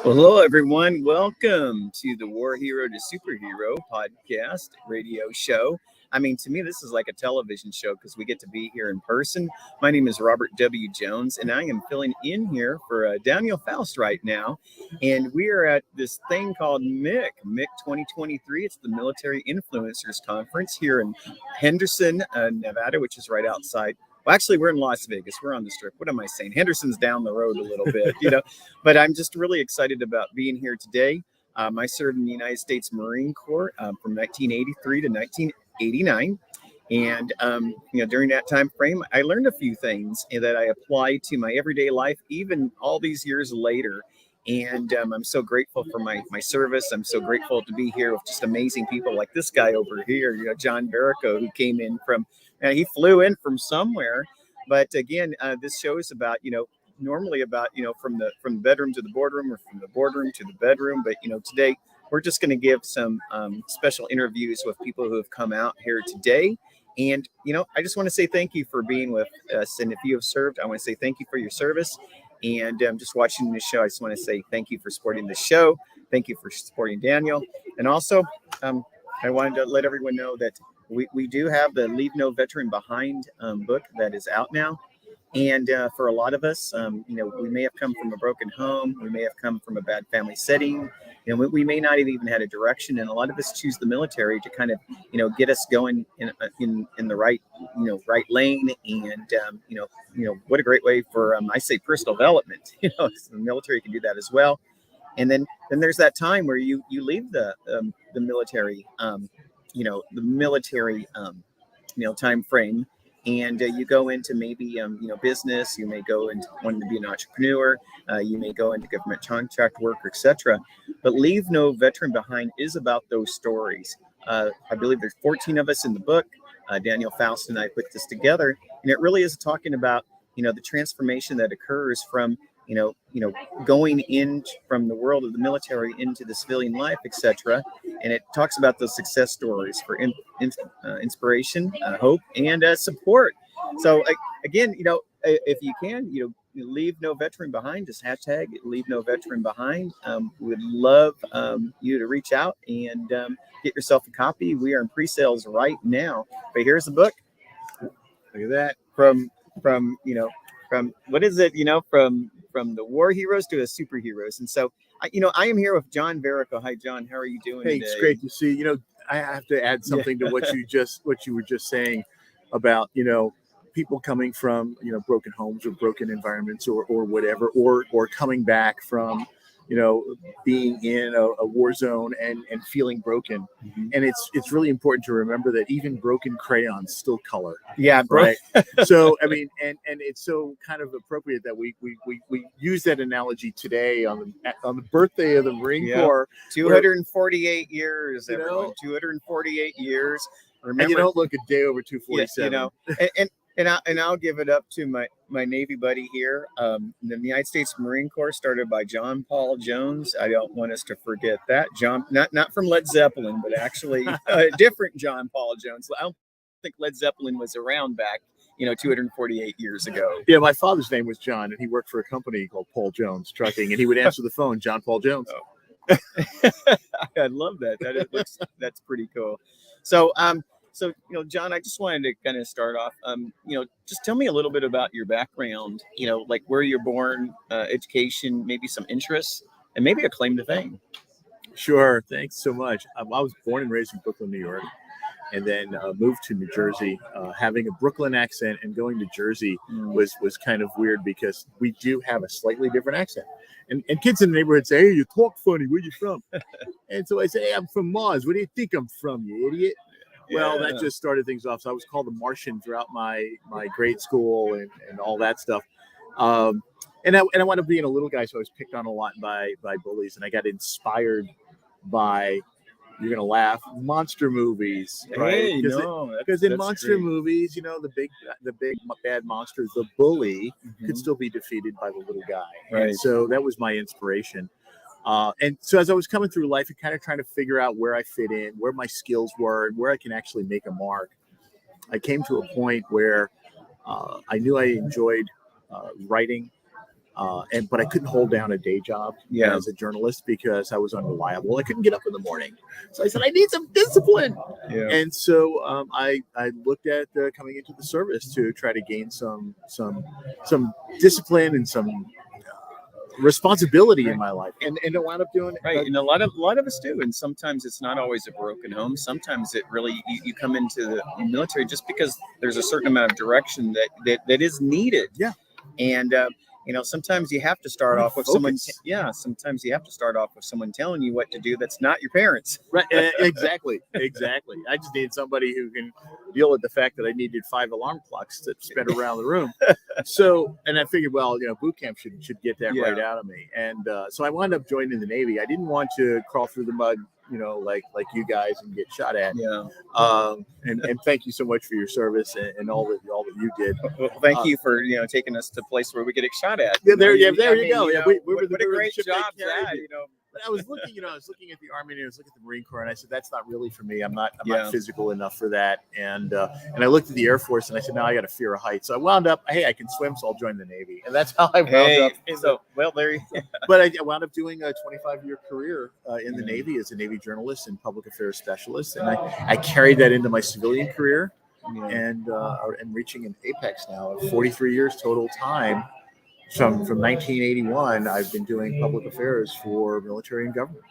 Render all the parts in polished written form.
Well, hello, everyone. Welcome to the War Hero to Superhero podcast radio show. I mean, to me, this is like a television show because we get to be here in person. My name is Robert W. Jones, and I am filling in here for Daniel Faust right now. And we are at this thing called MIC 2023. It's the Military Influencers Conference here in Henderson, Nevada, which is right outside. Well, actually, we're in Las Vegas. We're on the Strip. What am I saying? Henderson's down the road a little bit. But I'm just really excited about being here today. I served in the United States Marine Corps from 1983 to 1989. And during that time frame, I learned a few things that I apply to my everyday life, even all these years later. And I'm so grateful for my service. I'm so grateful to be here with just amazing people like this guy over here, John Barrico, who came in from, he flew in from somewhere. But again, this show is about, normally about, from the bedroom to the boardroom or from the boardroom to the bedroom. But, today we're just going to give some special interviews with people who have come out here today. And, I just want to say thank you for being with us. And if you have served, I want to say thank you for your service. And just watching this show, I just want to say thank you for supporting the show. Thank you for supporting Daniel. And also, I wanted to let everyone know that we do have the Leave No Veteran Behind book that is out now. And for a lot of us, we may have come from a broken home. We may have come from a bad family setting. We may not have even had a direction. And a lot of us choose the military to kind of, get us going in the right, right lane. And, what a great way for, I say, personal development. The military can do that as well. And then there's that time where you leave the military, time frame. And you go into maybe, business. You may go into wanting to be an entrepreneur. You may go into government contract work, etc. But Leave No Veteran Behind is about those stories. I believe there's 14 of us in the book. Daniel Faust and I put this together. And it really is talking about, the transformation that occurs from, going in from the world of the military into the civilian life, etc. And it talks about those success stories for inspiration, hope, and support. So again, if you can, leave no veteran behind. Just hashtag leave no veteran behind. We would love you to reach out and get yourself a copy. We are in pre-sales right now. But here's the book. Look at that. From what is it? From the war heroes to the superheroes. And so, I am here with John Barrico. Hi, John. How are you doing today? It's great to see. I have to add something to what you were just saying about, people coming from, broken homes or broken environments or whatever, or coming back from, being in a war zone and feeling broken. Mm-hmm. And it's really important to remember that even broken crayons still color. Yeah. Right. So, I mean, and it's so kind of appropriate that we use that analogy today on the birthday of the Marine Corps. 248 years, everyone. 248 years. Remember, and you don't look a day over 247. And I'll give it up to my Navy buddy here. The United States Marine Corps started by John Paul Jones. I don't want us to forget that. John, not from Led Zeppelin, but actually a different John Paul Jones. I don't think Led Zeppelin was around back, 248 years ago. Yeah, my father's name was John, and he worked for a company called Paul Jones Trucking, and he would answer the phone, John Paul Jones. Oh. I love that. That's pretty cool. So, John, I just wanted to kind of start off, just tell me a little bit about your background, like where you're born, education, maybe some interests, and maybe a claim to fame. Sure. Thanks so much. I was born and raised in Brooklyn, New York, and then moved to New Jersey. Having a Brooklyn accent and going to Jersey was kind of weird because we do have a slightly different accent. And kids in the neighborhood say, "Hey, you talk funny. Where you from?" And so I say, "Hey, I'm from Mars. Where do you think I'm from, you idiot?" Well, that just started things off. So I was called a Martian throughout my grade school and all that stuff. And I wound up being a little guy, so I was picked on a lot by bullies. And I got inspired by, you're going to laugh, monster movies. Right? Because in monster movies, the big bad monster, the bully, could still be defeated by the little guy. Right. And so that was my inspiration. And so as I was coming through life and kind of trying to figure out where I fit in, where my skills were, and where I can actually make a mark, I came to a point where I knew I enjoyed writing. But I couldn't hold down a day job as a journalist because I was unreliable. I couldn't get up in the morning. So I said, I need some discipline. Yeah. And so I looked at coming into the service to try to gain some discipline and some responsibility in my life, and I wound up doing right. And a lot of us do. And sometimes it's not always a broken home. Sometimes it really you come into the military just because there's a certain amount of direction that is needed. Yeah. And sometimes you have to start off with someone. Sometimes you have to start off with someone telling you what to do. That's not your parents. Right. Exactly. I just need somebody who can deal with the fact that I needed 5 alarm clocks that spin around the room. So, and I figured, well, boot camp should get that right out of me. And so I wound up joining the Navy. I didn't want to crawl through the mud, like you guys and get shot at. Yeah. And thank you so much for your service and all that you did. Well, thank you for taking us to a place where we get shot at. Yeah, there you go. Yeah, we were what a great job that. But I was looking at the Army and I was looking at the Marine Corps, and I said, that's not really for me. I'm not physical enough for that. And I looked at the Air Force and I said, no, I got a fear of heights. So I wound up, hey, I can swim, so I'll join the Navy. And that's how I wound up. So, well, there you go. But I wound up doing a 25-year career in the Navy as a Navy journalist and public affairs specialist. And I carried that into my civilian career and reaching an apex now of 43 years total time. From 1981, I've been doing public affairs for military and government.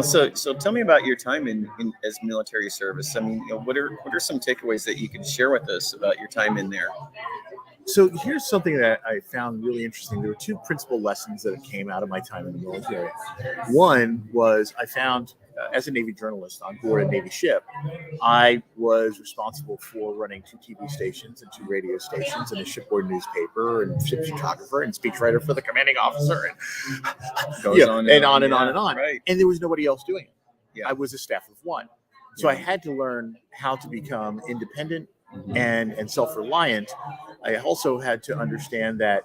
So tell me about your time in as military service. I mean, what are some takeaways that you can share with us about your time in there? So here's something that I found really interesting. There were 2 principal lessons that came out of my time in the military. One was I found, as a Navy journalist on board a Navy ship, I was responsible for running 2 TV stations and 2 radio stations and a shipboard newspaper and ship photographer and speechwriter for the commanding officer and goes on and on. Right. And there was nobody else doing it. Yeah. I was a staff of 1. So I had to learn how to become independent and self-reliant. I also had to understand that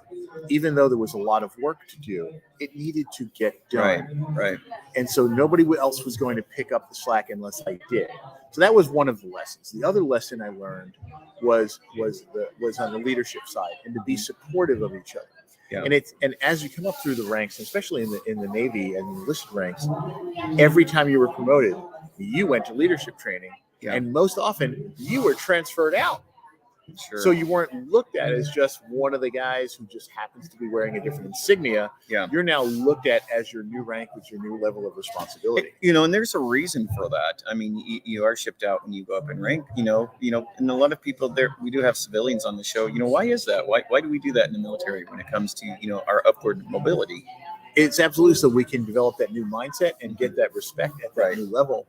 even though there was a lot of work to do, it needed to get done. Right. And so nobody else was going to pick up the slack unless I did. So that was one of the lessons. The other lesson I learned was on the leadership side, and to be supportive of each other. Yeah. And as you come up through the ranks, especially in the Navy and the enlisted ranks, every time you were promoted, you went to leadership training, and most often you were transferred out. Sure. So you weren't looked at as just one of the guys who just happens to be wearing a different insignia. Yeah. You're now looked at as your new rank with your new level of responsibility. And there's a reason for that. I mean, you are shipped out when you go up in rank, and a lot of people there, we do have civilians on the show. Why is that? Why do we do that in the military when it comes to, our upward mobility? It's absolutely so we can develop that new mindset and get that respect at that new level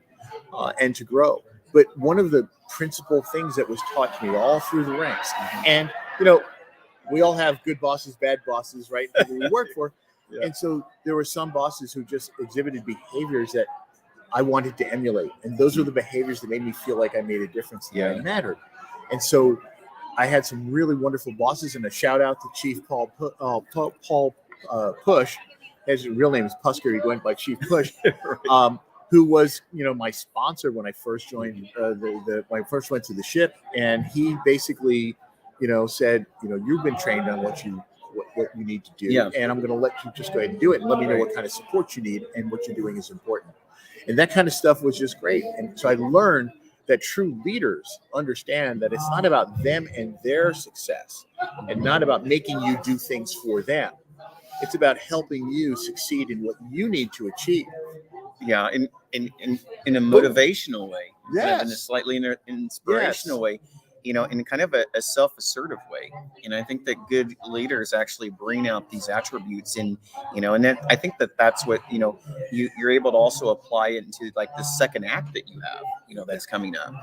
and to grow. But one of the principal things that was taught to me all through the ranks, and we all have good bosses, bad bosses, right? That we work for, and so there were some bosses who just exhibited behaviors that I wanted to emulate, and those were the behaviors that made me feel like I made a difference, that I mattered. And so I had some really wonderful bosses, and a shout out to Chief Paul Push. His real name is Pusker. He went by Chief Push. Who was, my sponsor when I first joined when I first went to the ship, and he basically, said, you've been trained on what you need to do, and I'm going to let you just go ahead and do it, and let me know what kind of support you need, and what you're doing is important, and that kind of stuff was just great. And so I learned that true leaders understand that it's not about them and their success, and not about making you do things for them. It's about helping you succeed in what you need to achieve. Yeah, in a motivational way, yes, in a slightly inspirational way, in kind of a self-assertive way. And I think that good leaders actually bring out these attributes and then I think that's what, you're able to also apply it into like the second act that you have, that's coming up.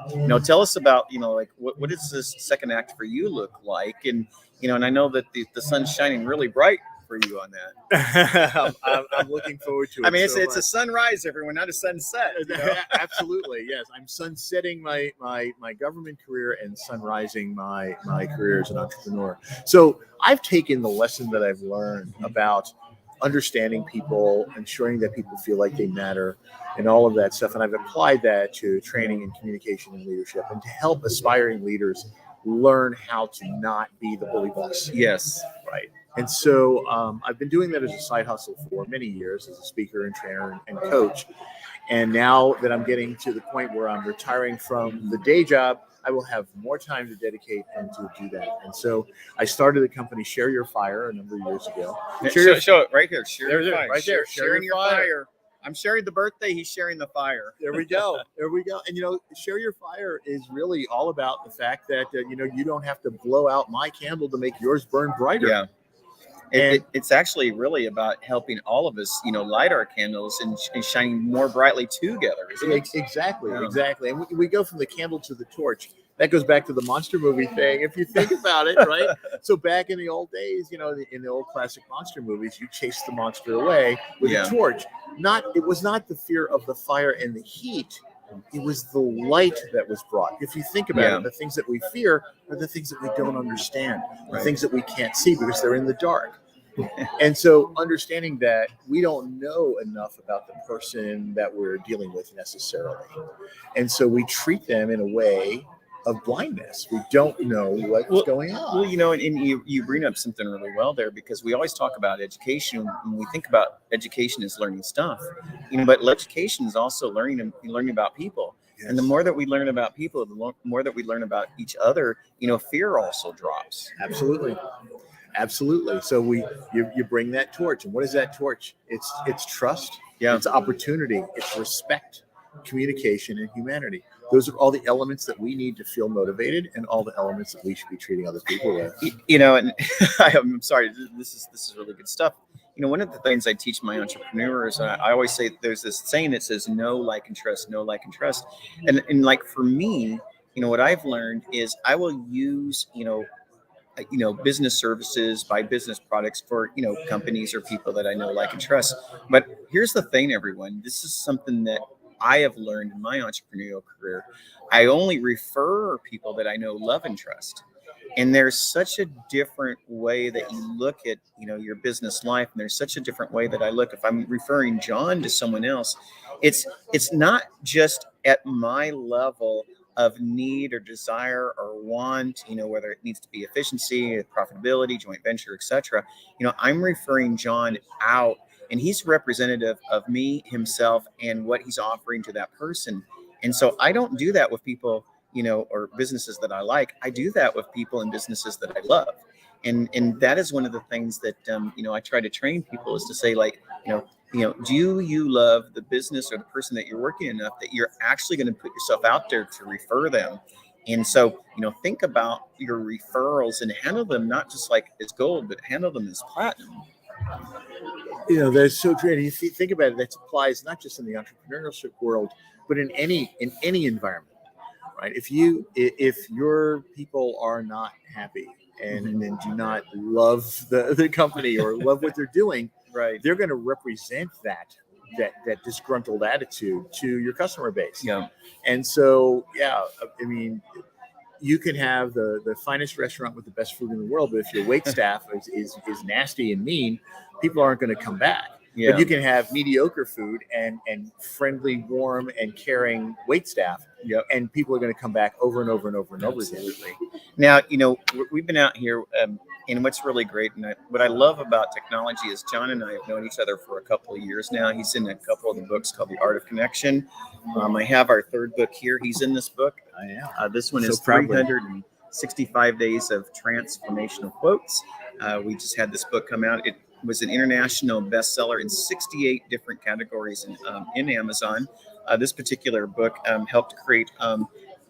Tell us about, like what does this second act for you look like? And, and I know that the sun's shining really bright for you on that. I'm looking forward to it. I mean, it's a sunrise, everyone, not a sunset. Absolutely, yes. I'm sunsetting my government career and sunrising my career as an entrepreneur. So I've taken the lesson that I've learned about understanding people, ensuring that people feel like they matter, and all of that stuff, and I've applied that to training and communication and leadership, and to help aspiring leaders learn how to not be the bully boss. Yes, right. And so I've been doing that as a side hustle for many years as a speaker and trainer and coach. And now that I'm getting to the point where I'm retiring from the day job, I will have more time to dedicate and to do that. And so I started the company Share Your Fire a number of years ago. Show it right here. Share your fire. Right there. Sharing your fire. I'm sharing the birthday. He's sharing the fire. There we go. There we go. And, Share Your Fire is really all about the fact that, you don't have to blow out my candle to make yours burn brighter. Yeah. It's actually really about helping all of us, light our candles and shining more brightly together, isn't it? Exactly. And we go from the candle to the torch. That goes back to the monster movie thing, if you think about it, right? So back in the old days, in the old classic monster movies, you chase the monster away with a torch. It was not the fear of the fire and the heat. It was the light that was brought. If you think about it, the things that we fear are the things that we don't understand, the things that we can't see because they're in the dark. And so understanding that we don't know enough about the person that we're dealing with necessarily. And so we treat them in a way of blindness. We don't know what's going on. Well, and you bring up something really well there, because we always talk about education when we think about education as learning stuff, but education is also learning about people. Yes. And the more that we learn about people, the more that we learn about each other, fear also drops. Absolutely. So you bring that torch, and what is that torch? It's trust. Yeah. It's opportunity. It's respect, communication, and humanity. Those are all the elements that we need to feel motivated, and all the elements that we should be treating other people with. And I'm sorry, this is really good stuff. One of the things I teach my entrepreneurs, I always say there's this saying that says know, like, and trust, know, like, and trust. And like for me, what I've learned is I will use, business services, buy business products for, companies or people that I know, like, and trust. But here's the thing, everyone. This is something that I have learned in my entrepreneurial career. I only refer people that I know, love, and trust. And there's such a different way that you look at, your business life. And there's such a different way that I look. If I'm referring John to someone else, it's not just at my level of need or desire or want, whether it needs to be efficiency, profitability, joint venture, etc. I'm referring John out, and he's representative of me, himself, and what he's offering to that person. And so I don't do that with people, or businesses that I like. I do that with people and businesses that I love. And that is one of the things that, I try to train people, is to say, like, do you love the business or the person that you're working enough that you're actually going to put yourself out there to refer them? And so, think about your referrals and handle them not just like as gold, but handle them as platinum. That's so great. If you think about it, that applies not just in the entrepreneurship world, but in any environment, right? If your people are not happy and do not love the company or love what they're doing, right, they're going to represent that disgruntled attitude to your customer base. Yeah. And so, you can have the finest restaurant with the best food in the world, but if your wait staff is nasty and mean, people aren't going to come back. Yeah. But you can have mediocre food and friendly, warm, and caring wait staff, and people are going to come back over and over and over and over again. Now, we've been out here, and what's really great, and what I love about technology is John and I have known each other for a couple of years now. He's in a couple of the books called The Art of Connection. I have our third book here. He's in this book. I am. This one is 365 Days of Transformational Quotes. We just had this book come out. It was an international bestseller in 68 different categories in Amazon. This particular book helped create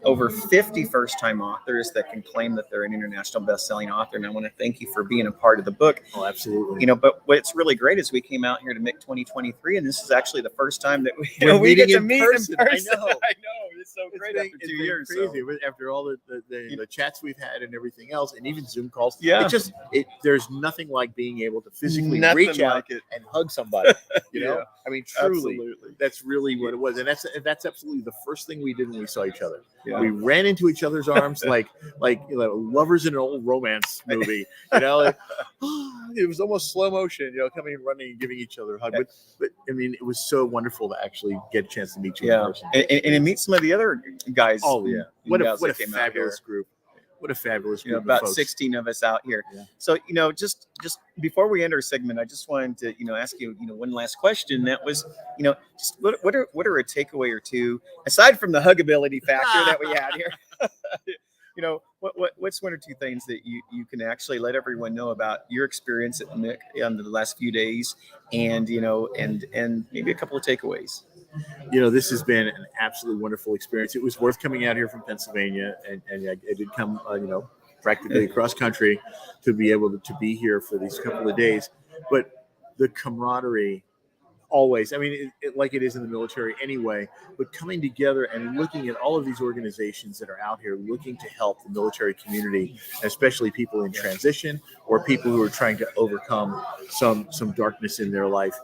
over 50 first-time authors that can claim that they're an international best-selling author. And I want to thank you for being a part of the book. Oh, absolutely. But what's really great is we came out here to MICLV23, and this is actually the first time that we get to meet in person. I know. It's so great after 2 years. Crazy. So. After all the chats we've had and everything else, and even Zoom calls. Yeah. There's nothing like being able to physically reach out and hug somebody. Yeah. I mean, truly, that's really what it was. And that's absolutely the first thing we did when we saw each other. Yeah. We ran into each other's arms like lovers in an old romance movie. It was almost slow motion. Coming and running and giving each other a hug. But I mean, it was so wonderful to actually get a chance to meet you in person. And to meet some of the other guys. Oh yeah, what a fabulous group. What a fabulous You know, group of about folks. 16 of us out here. Yeah. So, you know, just before we end our segment, I just wanted to, you know, ask you, you know, one last question. That was, you know, just what are a takeaway or two aside from the huggability factor that we had here? You know, what's one or two things that you can actually let everyone know about your experience at MIC in the last few days, and you know, and maybe a couple of takeaways. You know, this has been an absolutely wonderful experience. It was worth coming out here from Pennsylvania, and I did come, you know, practically across country to be able to be here for these couple of days. But the camaraderie, always, I mean, like it is in the military anyway, but coming together and looking at all of these organizations that are out here looking to help the military community, especially people in transition or people who are trying to overcome some darkness in their life.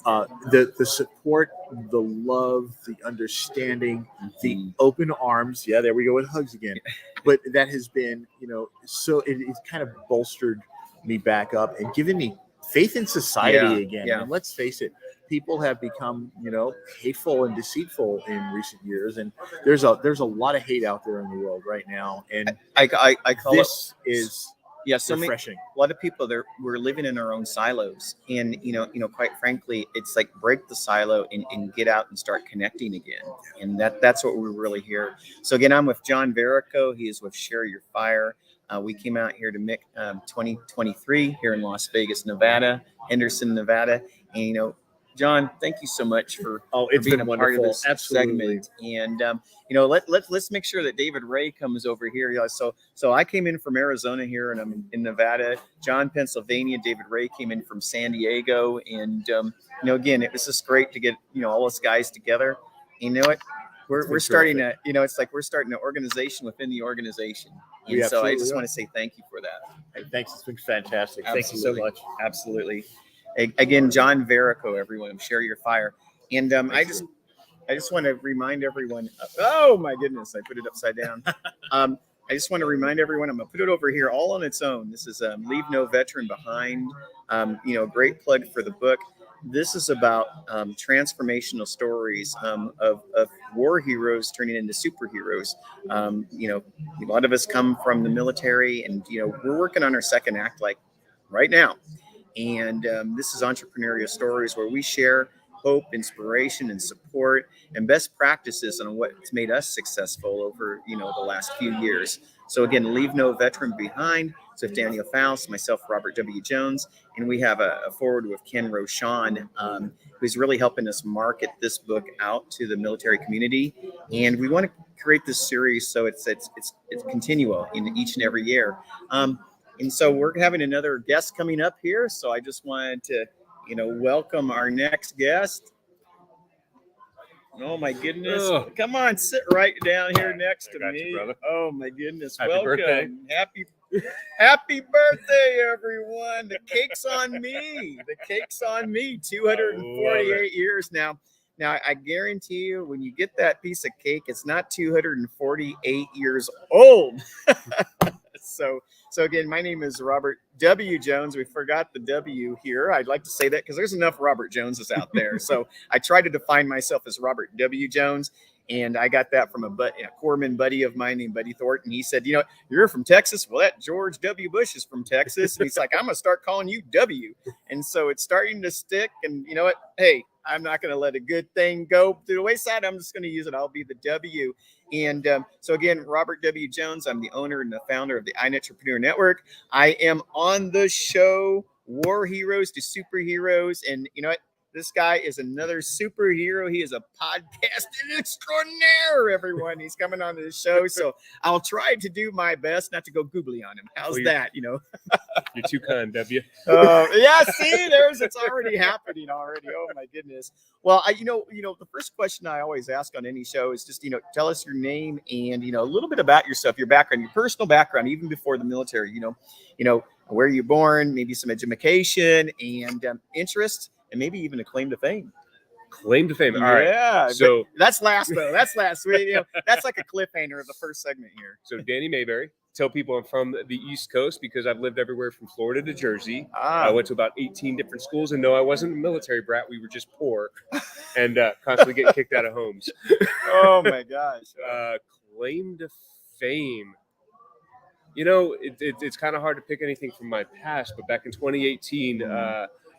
The support, the love, the understanding, the open arms. Yeah, there we go with hugs again. But that has been, you know, so it's kind of bolstered me back up and given me faith in society again. Yeah. And let's face it, people have become, you know, hateful and deceitful in recent years, and there's a lot of hate out there in the world right now. And I call this it, is yeah, so refreshing. A lot of people we're living in our own silos, and you know, quite frankly, it's like break the silo and get out and start connecting again, and that's what we're really here. So again, I'm with John Verico. He is with Share Your Fire. We came out here to MIC 2023 here in Las Vegas, Nevada, Henderson, Nevada, and you know, John, thank you so much for being a part of this segment. And you know, let's make sure that David Ray comes over here. Yeah, so I came in from Arizona here, and I'm in Nevada. John, Pennsylvania. David Ray came in from San Diego, and you know, again, it was just great to get, you know, all us guys together. You know what? We're starting to, you know, it's like we're starting an organization within the organization. And so I just want to say thank you for that. Hey, thanks. It's been fantastic. Absolutely. Thank you so much. Absolutely. Again, John Verico, everyone, Share Your Fire. And I just want to remind everyone. Oh my goodness, I put it upside down. I just want to remind everyone. I'm gonna put it over here all on its own. This is Leave No Veteran Behind. You know, great plug for the book. This is about transformational stories of war heroes turning into superheroes. You know, a lot of us come from the military, and you know, we're working on our second act like right now. And this is entrepreneurial stories where we share hope, inspiration, and support, and best practices on what's made us successful over, you know, the last few years. So again, Leave No Veteran Behind. So Daniel Faust, myself, Robert W. Jones, and we have a forward with Ken Roshan, who's really helping us market this book out to the military community. And we want to create this series so it's continual in each and every year. And so we're having another guest coming up here. So I just wanted to, you know, welcome our next guest. Oh my goodness. Oh. Come on, sit right down here next to me. You, brother. Oh my goodness. Happy welcome. Birthday. Happy birthday, everyone. The cake's on me. The cake's on me. 248 years now. Now, I guarantee you, when you get that piece of cake, it's not 248 years old. So again, my name is Robert W. Jones. We forgot the W here. I'd like to say that because there's enough Robert Joneses out there. So I try to define myself as Robert W. Jones. And I got that from a corpsman buddy of mine named Buddy Thornton. He said, you know, you're from Texas. Well, that George W. Bush is from Texas. And he's like, I'm going to start calling you W. And so it's starting to stick. And you know what? Hey, I'm not going to let a good thing go to the wayside. I'm just going to use it. I'll be the W. And so again, Robert W. Jones, I'm the owner and the founder of the iNetrepreneur Network. I am on the show War Heroes to Superheroes. And you know what? This guy is another superhero. He is a podcasting extraordinaire, everyone. He's coming on the show. So I'll try to do my best not to go googly on him. How's that, you know? You're too kind, W. Yeah, see, it's already happening already. Oh, my goodness. Well, you know, the first question I always ask on any show is just, you know, tell us your name and, you know, a little bit about yourself, your background, your personal background, even before the military, you know, where you're born, maybe some education and interests. And maybe even a claim to fame. Claim to fame. All right. Yeah. So that's last, though. That's last. That's like a cliffhanger of the first segment here. So Danny Mayberry. Tell people I'm from the East Coast because I've lived everywhere from Florida to Jersey. I went to about 18 different schools. And no, I wasn't a military brat. We were just poor and constantly getting kicked out of homes. Oh, my gosh. Claim to fame. It's kind of hard to pick anything from my past, but back in 2018,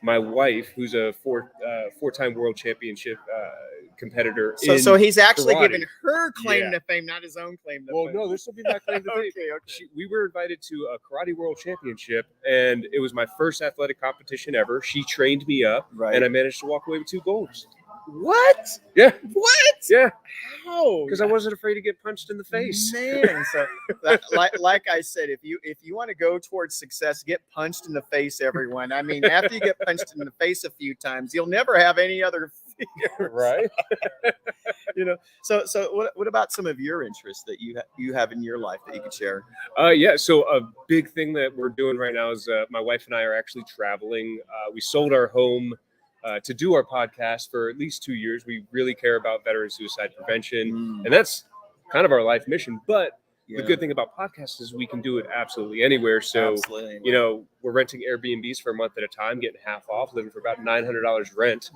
my wife, who's a four-time world championship competitor, so he's actually karate. giving her claim to fame, not his own claim to fame. Well, no, this will be my claim to fame. Okay. We were invited to a karate world championship, and it was my first athletic competition ever. She trained me up, and I managed to walk away with 2 golds. What? Yeah. What? Yeah. How? Because I wasn't afraid to get punched in the face. Man, so like I said, if you want to go towards success, get punched in the face, everyone. I mean, after you get punched in the face a few times, you'll never have any other fears. Right. So what about some of your interests that you have in your life that you could share? So a big thing that we're doing right now is my wife and I are actually traveling. We sold our home to do our podcast for at least 2 years. We really care about veteran suicide prevention, and that's kind of our life mission. But the good thing about podcasts is we can do it absolutely anywhere. So, we're renting Airbnbs for a month at a time, getting half off, living for about $900 rent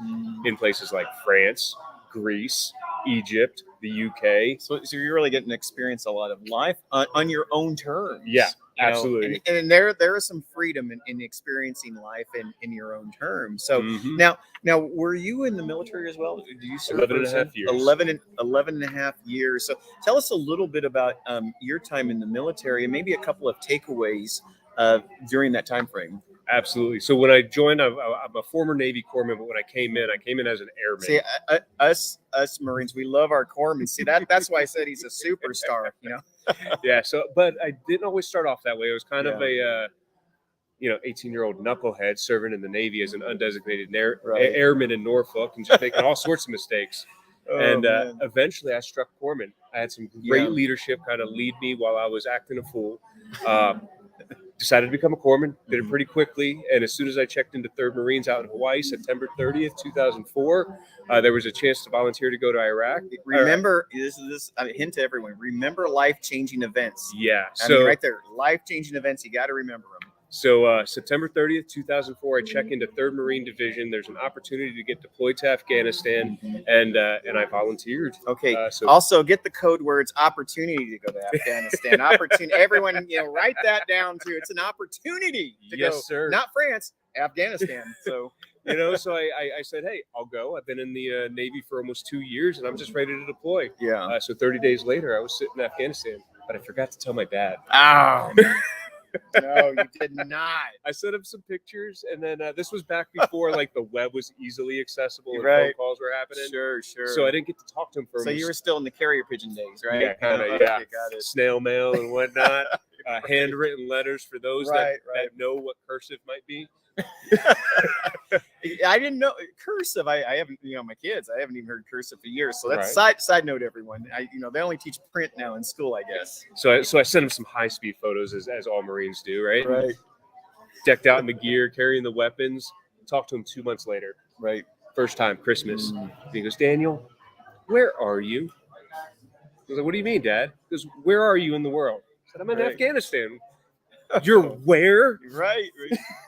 in places like France, Greece, Egypt, the UK. So you're really getting to experience a lot of life on your own terms. Yeah, absolutely. And there is some freedom in experiencing life in your own terms. So now, were you in the military as well? Did you serve 11 and a half years. 11 and a half years. So tell us a little bit about your time in the military and maybe a couple of takeaways during that time frame. Absolutely. So when I joined, I'm a former Navy corpsman, but when I came in as an airman. See, us Marines, we love our corpsmen. See, that's why I said he's a superstar. Yeah. So, but I didn't always start off that way. I was kind of a 18-year-old knucklehead serving in the Navy as an undesignated airman in Norfolk and just making all sorts of mistakes. Eventually I struck corpsman. I had some great leadership kind of lead me while I was acting a fool. Decided to become a corpsman, did it pretty quickly. And as soon as I checked into 3rd Marines out in Hawaii, September 30th, 2004, there was a chance to volunteer to go to Iraq. Remember, this a hint to everyone. Remember life-changing events. Yeah. I mean, right there, life-changing events. You got to remember them. So September 30th, 2004, I check into 3rd Marine Division. There's an opportunity to get deployed to Afghanistan, and I volunteered. Okay. Also, get the code words "opportunity" to go to Afghanistan. Opportunity. Everyone, write that down too. It's an opportunity to go. Yes, sir. Not France, Afghanistan. So. So I said, hey, I'll go. I've been in the Navy for almost 2 years, and I'm just ready to deploy. Yeah. So 30 days later, I was sitting in Afghanistan, but I forgot to tell my dad. Oh. No, you did not. I sent him some pictures, and then this was back before like the web was easily accessible and phone calls were happening. Sure. So I didn't get to talk to him for. So you were still in the carrier pigeon days, right? Yeah, kind of. Okay, yeah, got it. Snail mail and whatnot. Handwritten letters for those that know what cursive might be. I didn't know cursive. I haven't, my kids. I haven't even heard cursive for years. So that's side note, everyone. They only teach print now in school, I guess. So I sent them some high speed photos as all Marines do, right? Right. Decked out in the gear, carrying the weapons. Talked to him 2 months later. Right. First time, Christmas. He goes, Daniel, where are you? I was like, what do you mean, Dad? He goes, where are you in the world? I said, I'm in Afghanistan. You're where? Right.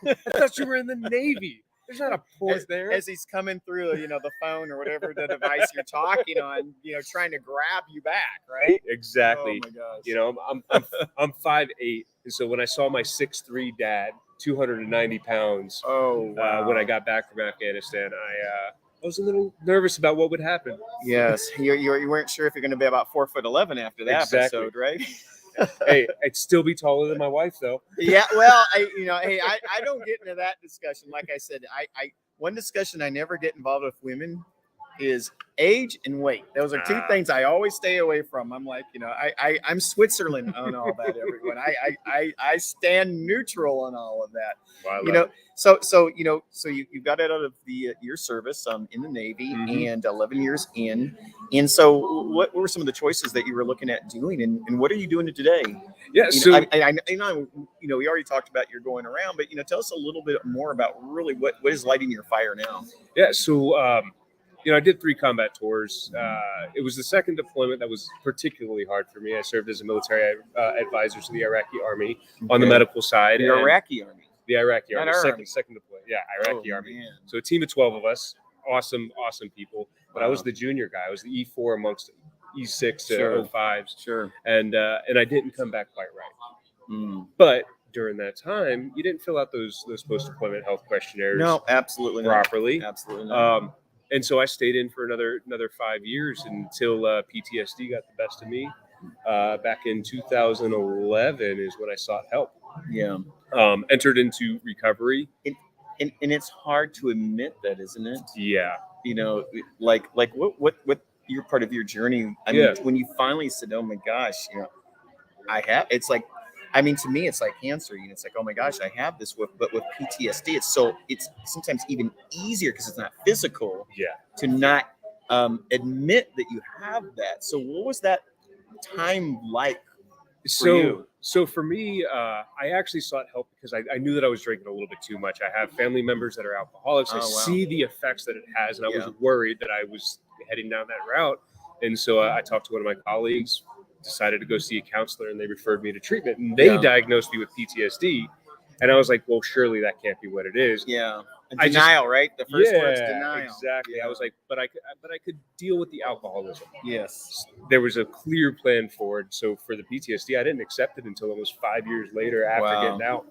I thought you were in the Navy. There's not a port there. As he's coming through, the phone or whatever the device you're talking on, trying to grab you back, right? Exactly. Oh my gosh. I'm 5'8", and so when I saw my 6'3" dad, 290 pounds, when I got back from Afghanistan, I was a little nervous about what would happen. Yes, you weren't sure if you're going to be about 4'11" after that episode, right? Hey, I'd still be taller than my wife, though. Yeah, well, I don't get into that discussion. Like I said, one discussion I never get involved with women is age and weight. Those are 2 things I always stay away from. I'm like, I'm Switzerland on all that, everyone. I stand neutral on all of that. Wow, So you got out of your service in the Navy and 11 years in. And so what were some of the choices that you were looking at doing, and what are you doing today? Yeah, we already talked about your going around, but tell us a little bit more about really what is lighting your fire now. Yeah, so I did 3 combat tours. It was the second deployment that was particularly hard for me. I served as a military advisor to the Iraqi Army on the medical side. The Iraqi Army. The Iraqi Army. Army. Second deploy. Yeah, Iraqi Army. Man. So a team of 12 of us. Awesome people. But I was the junior guy. I was the E4 amongst E6 to 05s. Sure. And I didn't come back quite right. But during that time, you didn't fill out those post-deployment health questionnaires. No, absolutely properly. Not. Absolutely not. And so I stayed in for another 5 years until PTSD got the best of me. Back in 2011 is when I sought help. Yeah. Entered into recovery. And it's hard to admit that, isn't it? Yeah. You know, like what your part of your journey. I mean, when you finally said, "Oh my gosh," you know, I have. It's like, I mean, to me, it's like cancer. You know, it's like, oh my gosh, I have this. But with PTSD, it's sometimes even easier because it's not physical. Yeah. To not admit that you have that. So, what was that time like? So for me, I actually sought help because I knew that I was drinking a little bit too much. I have family members that are alcoholics. I see the effects that it has, and I was worried that I was heading down that route. And so I talked to one of my colleagues, decided to go see a counselor, and they referred me to treatment. And they diagnosed me with PTSD. And I was like, well, surely that can't be what it is. Yeah. Denial, right? The first word's denial. Exactly. Yeah. I was like, but I could deal with the alcoholism. Yes. There was a clear plan for it. So for the PTSD, I didn't accept it until almost 5 years later after getting out.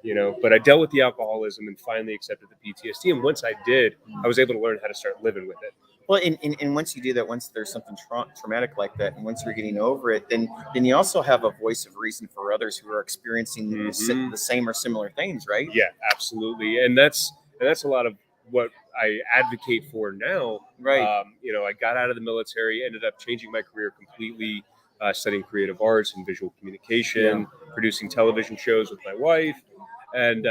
You know, but I dealt with the alcoholism and finally accepted the PTSD. And once I did, I was able to learn how to start living with it. Well, and once you do that, once there's something traumatic like that, and once you're getting over it, then you also have a voice of reason for others who are experiencing the same or similar things, right? Yeah, absolutely. And that's a lot of what I advocate for now. Right. You know, I got out of the military, ended up changing my career completely, studying creative arts and visual communication, producing television shows with my wife. And,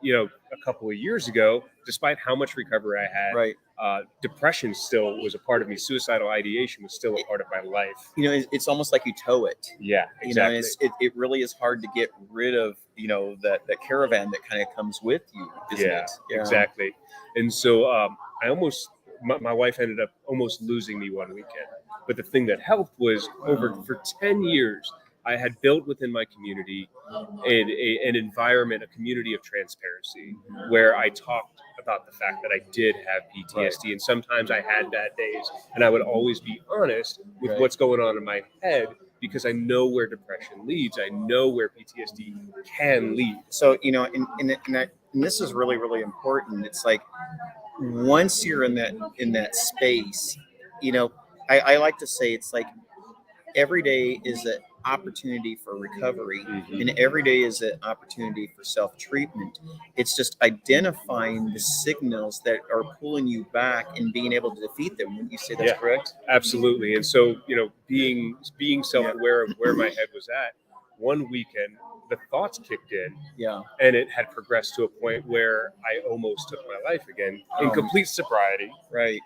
you know, a couple of years ago, despite how much recovery I had, depression still was a part of me. Suicidal ideation was still a part of my life. You know, it's almost like you tow it. Yeah, exactly. You know, it really is hard to get rid of, you know, that caravan that kind of comes with you, isn't it? Yeah, exactly. And so my wife ended up almost losing me one weekend. But the thing that helped was for 10 years, I had built within my community an environment, a community of transparency, where I talked about the fact that I did have PTSD. And sometimes I had bad days, and I would always be honest with what's going on in my head, because I know where depression leads. I know where PTSD can lead. So, you know, and this is really, really important. It's like, once you're in that space, you know, I like to say it's like every day is an opportunity for recovery, and every day is an opportunity for self-treatment. It's just identifying the signals that are pulling you back and being able to defeat them. Wouldn't you say that's correct? Absolutely. And so, you know, being self-aware of where my head was at, one weekend the thoughts kicked in, and it had progressed to a point where I almost took my life again in complete sobriety. Right.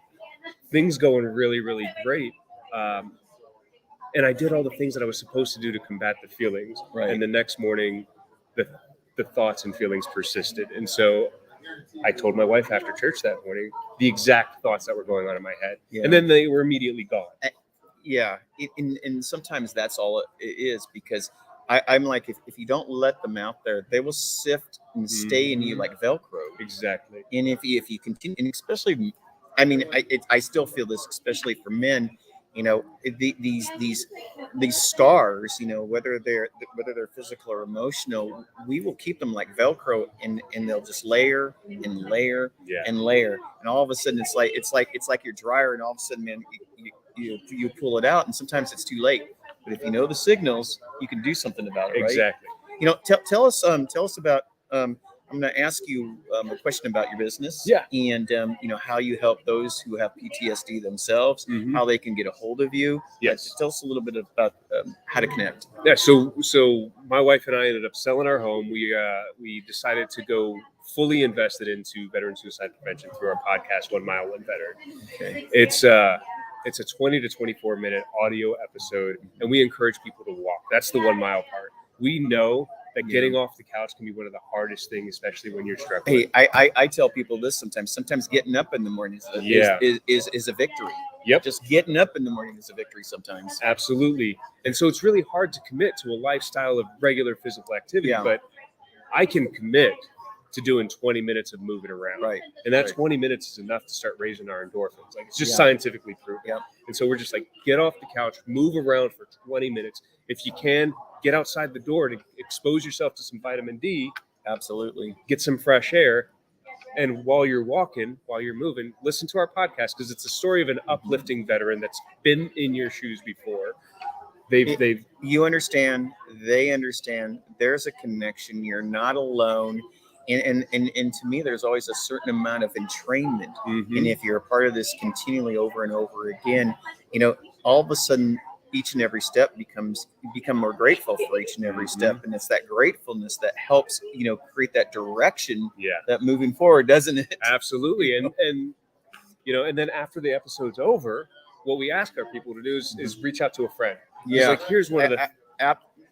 Things going really, really great. And I did all the things that I was supposed to do to combat the feelings. Right. And the next morning, the thoughts and feelings persisted. And so I told my wife after church that morning the exact thoughts that were going on in my head. And then they were immediately gone. And sometimes that's all it is, because I'm like, if you don't let them out there, they will sift and stay in you like Velcro. Exactly. And if you continue, and especially, I mean, I still feel this, especially for men. You know, these scars, you know, whether they're physical or emotional, we will keep them like Velcro, and they'll just layer and layer and layer, and all of a sudden it's like your dryer, and all of a sudden, man, you pull it out, and sometimes it's too late. But if you know the signals, you can do something about it, right? Exactly. You know, tell us about. I'm going to ask you a question about your business, and you know, how you help those who have PTSD themselves, how they can get a hold of you. Yes. Tell us a little bit about how to connect. Yeah. So my wife and I ended up selling our home. We decided to go fully invested into veteran suicide prevention through our podcast, 1 Mile, 1 Veteran. Okay. It's a 20 to 24 minute audio episode, and we encourage people to walk. That's the 1 mile part. We know that getting off the couch can be one of the hardest things, especially when you're struggling. Hey, I tell people this sometimes. Sometimes getting up in the morning is a victory. Yep. Just getting up in the morning is a victory sometimes. Absolutely. And so it's really hard to commit to a lifestyle of regular physical activity, but I can commit to doing 20 minutes of moving around. Right. And that 20 minutes is enough to start raising our endorphins. Like, it's just scientifically proven. Yep. And so we're just like, get off the couch, move around for 20 minutes. If you can, get outside the door to expose yourself to some vitamin D. Absolutely. Get some fresh air. And while you're walking, while you're moving, listen to our podcast, because it's a story of an uplifting veteran that's been in your shoes before. You understand, they understand, there's a connection, you're not alone. And to me, there's always a certain amount of entrainment. Mm-hmm. And if you're a part of this continually over and over again, all of a sudden, each and every step you become more grateful for each and every step. And it's that gratefulness that helps, create that direction, that moving forward, doesn't it? Absolutely. And then after the episode's over, what we ask our people to do is reach out to a friend. Yeah. Like, here's one of the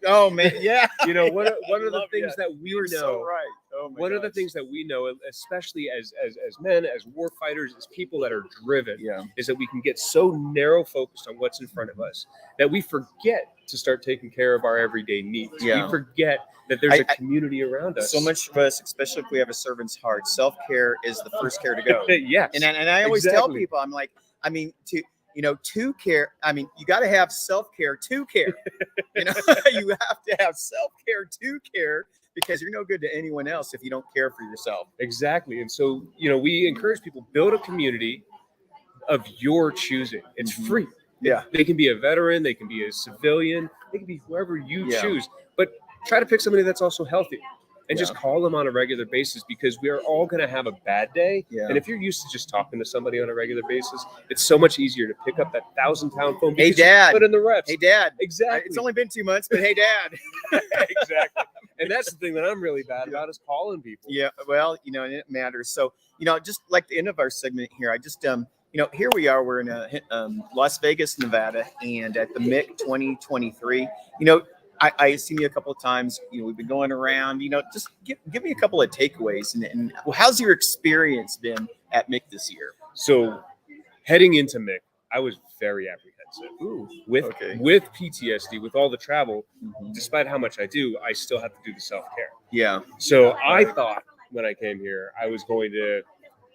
oh man, yeah. one of the things that we know. So right. Oh my one of the things that we know, especially as men, as war fighters, as people that are driven, is that we can get so narrow focused on what's in front of us that we forget to start taking care of our everyday needs. Yeah. We forget that there's a community around us. So much of us, especially if we have a servant's heart, self-care is the first care to go. Yes. And I always tell people, I'm like, to care. You got to have self-care to care. You have to have self-care to care, because you're no good to anyone else if you don't care for yourself. Exactly. And so, we encourage people, build a community of your choosing. It's free. Yeah. They can be a veteran, they can be a civilian, they can be whoever you choose. But try to pick somebody that's also healthy. And just call them on a regular basis, because we are all going to have a bad day. Yeah. And if you're used to just talking to somebody on a regular basis, it's so much easier to pick up that 1,000-pound phone. Hey, Dad. Put in the reps. Hey, Dad. Exactly. It's only been 2 months, but hey, Dad. Exactly. And that's the thing that I'm really bad about, is calling people. Yeah. Well, and it matters. So, just like the end of our segment here, I just, here we are. We're in Las Vegas, Nevada, and at the MICLV23. I've seen you a couple of times. We've been going around. Just give me a couple of takeaways. And how's your experience been at MIC this year? So, heading into MIC, I was very apprehensive. With PTSD, with all the travel, despite how much I do, I still have to do the self-care. Yeah. So I thought when I came here, I was going to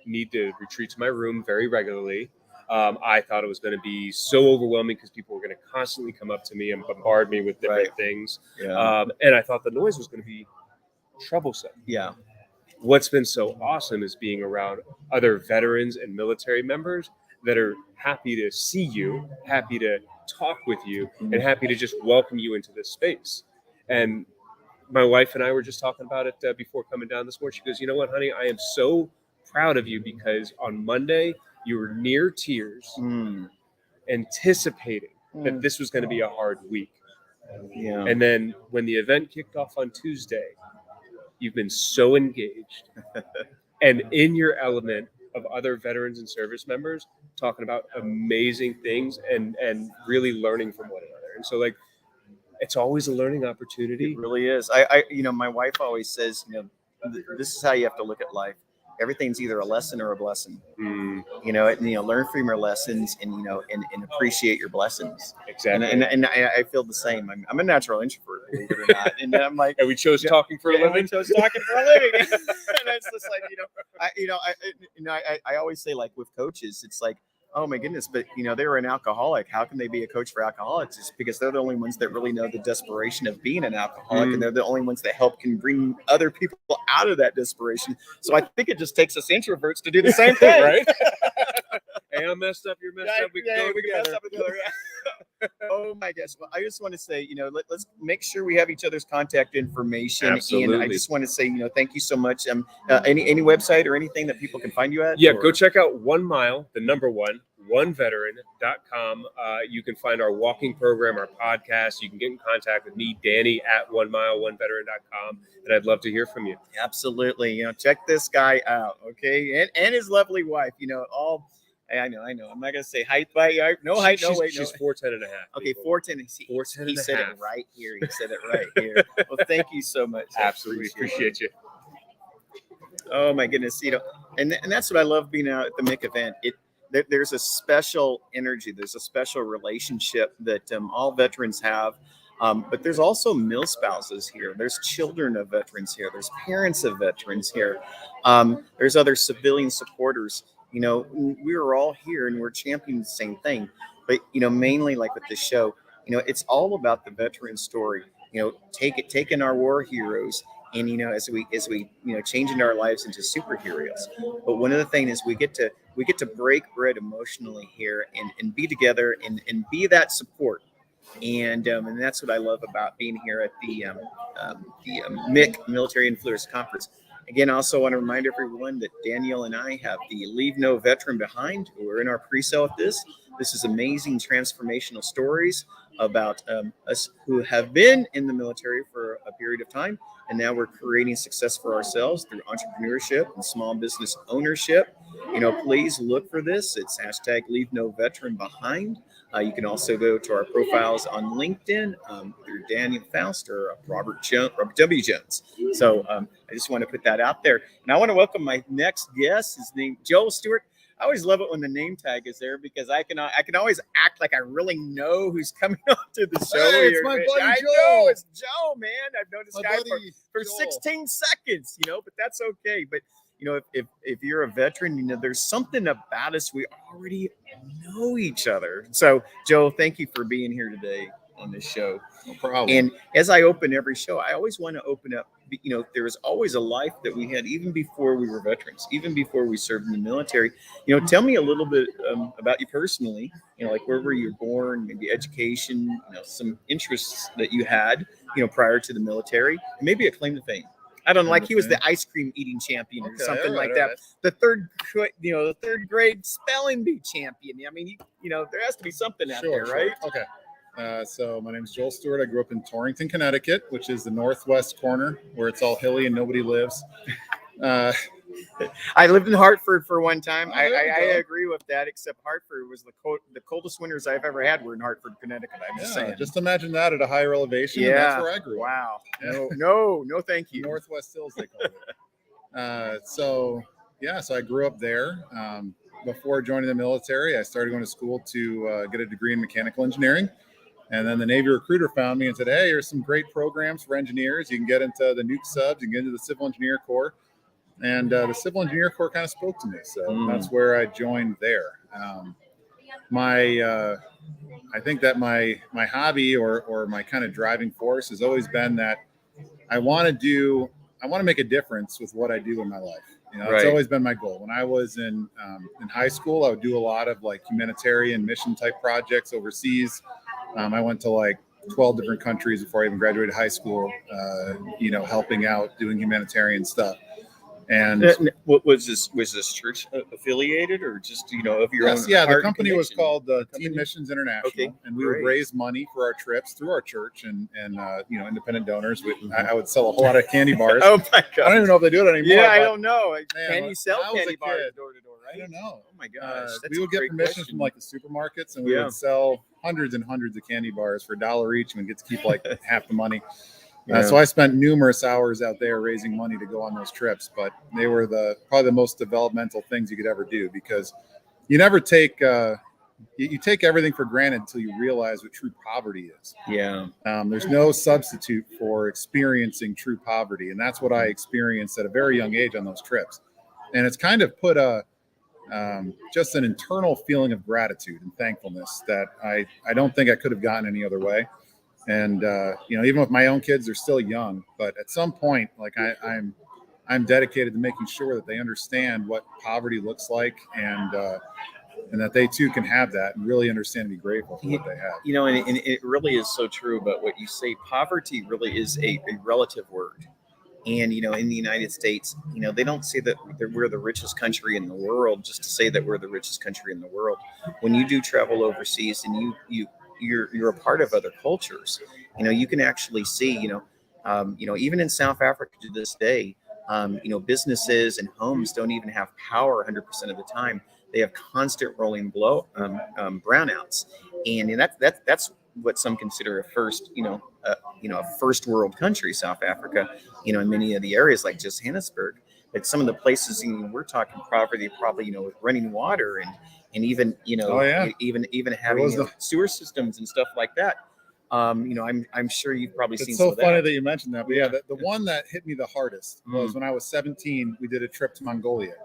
need to retreat to my room very regularly. I thought it was going to be so overwhelming, because people were going to constantly come up to me and bombard me with different things. Yeah. And I thought the noise was going to be troublesome. Yeah. What's been so awesome is being around other veterans and military members that are happy to see you, happy to talk with you, and happy to just welcome you into this space. And my wife and I were just talking about it before coming down this morning. She goes, "You know what, honey? I am so proud of you, because on Monday you were near tears, anticipating that this was going to be a hard week. Yeah. And then when the event kicked off on Tuesday, you've been so engaged and in your element of other veterans and service members, talking about amazing things and really learning from one another." And so, it's always a learning opportunity. It really is. I my wife always says, this is how you have to look at life. Everything's either a lesson or a blessing. Learn from your lessons, and appreciate your blessings. Exactly. And I feel the same. I'm a natural introvert, believe it or not. And I'm like, and we chose talking for a living. We chose talking for a living. And it's just like, I always say, like, with coaches, it's like, oh my goodness, but they were an alcoholic. How can they be a coach for alcoholics? It's because they're the only ones that really know the desperation of being an alcoholic, and they're the only ones that can bring other people out of that desperation. So I think it just takes us introverts to do the same thing, right? Hey, I'm messed up. You're messed up. We can go together. Mess up together. Oh my gosh! Well, I just want to say, let's make sure we have each other's contact information. Absolutely. And I just want to say, thank you so much. Any website or anything that people can find you at? Yeah, go check out 1 mile, the number 1, oneveteran.com. You can find our walking program, our podcast. You can get in contact with me, Danny, at 1mileoneveteran.com. And I'd love to hear from you. Absolutely. Check this guy out. Okay. And his lovely wife, I know. I'm not going to say height, but no height, no weight. She's 4'10" and a half. Okay, 4'10". He said it right here. He said it right here. Well, thank you so much. Absolutely appreciate you. Oh my goodness, and that's what I love being out at the MIC event. There's a special energy. There's a special relationship that all veterans have. But there's also mil spouses here. There's children of veterans here. There's parents of veterans here. There's other civilian supporters. We are all here and we're championing the same thing. But, mainly like with this show, it's all about the veteran story. taking our war heroes and as we changing our lives into superheroes. But one of the things is we get to break bread emotionally here and be together and be that support. And that's what I love about being here at the MIC Military Influence Conference. Again, I also want to remind everyone that Danielle and I have the Leave No Veteran Behind. We're in our pre-sale of this. This is amazing transformational stories about us who have been in the military for a period of time, and now we're creating success for ourselves through entrepreneurship and small business ownership. Please look for this. It's hashtag Leave No Veteran Behind. You can also go to our profiles on LinkedIn through Daniel Faust or Robert W. Jones. So I just want to put that out there. And I want to welcome my next guest. His name, Joel Stewart. I always love it when the name tag is there because I can always act like I really know who's coming on to the show. Hey, it's my buddy Joe. I know it's Joe, man. I've known this my guy for Joel. 16 seconds, but that's okay. But if you're a veteran, there's something about us. We already know each other. So, Joe, thank you for being here today on this show. No problem. And as I open every show, I always want to open up. There was always a life that we had even before we were veterans, even before we served in the military. Tell me a little bit about you personally. Like where were you born, maybe education, some interests that you had, prior to the military, and maybe a claim to fame. I don't know, like he was the ice cream eating champion or something like that. The third grade spelling bee champion. I mean, there has to be something out there, right? Okay. So my name is Joel Stewart. I grew up in Torrington, Connecticut, which is the northwest corner where it's all hilly and nobody lives. I lived in Hartford for one time. Oh, I agree with that, except Hartford was the coldest winters I've ever had were in Hartford, Connecticut. I'm just saying. Just imagine that at a higher elevation. Yeah. And that's where I grew up. Wow. Yeah. No, thank you. Northwest Hills, they call it. So I grew up there. Before joining the military, I started going to school to get a degree in mechanical engineering. And then the Navy recruiter found me and said, hey, here's some great programs for engineers. You can get into the nuke subs, you can get into the Civil Engineer Corps. And the Civil Engineer Corps kind of spoke to me. So that's where I joined there. I think that my hobby or my kind of driving force has always been that I want to make a difference with what I do in my life. It's always been my goal. When I was in high school, I would do a lot of like humanitarian mission type projects overseas. I went to like 12 different countries before I even graduated high school, helping out, doing humanitarian stuff. And what was this church affiliated or just, of your own? Yeah, the company was called Team Missions International, and we would raise money for our trips through our church and independent donors. I would sell a whole lot of candy bars. Oh my God! I don't even know if they do it anymore. Yeah, I don't know. Can you sell candy bars door to door? Right? I don't know. Oh my gosh! We would get permission from like the supermarkets, and we would sell hundreds and hundreds of candy bars for $1 each, and we get to keep like half the money. So I spent numerous hours out there raising money to go on those trips, but they were probably the most developmental things you could ever do because you never take you take everything for granted until you realize what true poverty is. Yeah. There's no substitute for experiencing true poverty, and that's what I experienced at a very young age on those trips. And it's kind of put just an internal feeling of gratitude and thankfulness that I don't think I could have gotten any other way. And even with my own kids, they're still young. But at some point, like I'm dedicated to making sure that they understand what poverty looks like, and that they too can have that and really understand and be grateful for what they have. And it really is so true about what you say. Poverty really is a relative word. And, in the United States, they don't say that we're the richest country in the world just to say that we're the richest country in the world. When you do travel overseas and you're a part of other cultures, you can actually see, even in South Africa to this day, businesses and homes don't even have power 100% of the time. They have constant rolling brownouts. And that's what some consider a first, a first world country, South Africa, in many of the areas like Johannesburg. But some of the places we're talking poverty, probably, with running water and even, even having sewer systems and stuff like that. I'm sure you've probably seen. It's so funny that you mentioned that. But the one that hit me the hardest was when I was 17. We did a trip to Mongolia,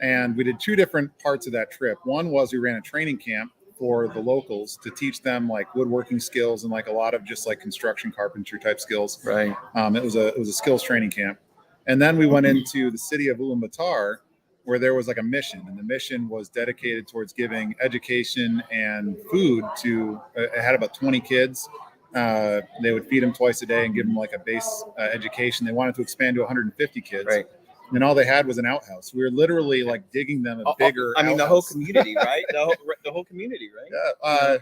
and we did two different parts of that trip. One was we ran a training camp for the locals to teach them like woodworking skills and like a lot of just like construction carpentry type skills. Right. It was a skills training camp. And then we went into the city of Ulaanbaatar, where there was like a mission, and the mission was dedicated towards giving education and food to, it had about 20 kids. They would feed them twice a day and give them like a base education. They wanted to expand to 150 kids. Right. And all they had was an outhouse. We were literally like digging them a bigger outhouse. the whole community, right? The whole community, right?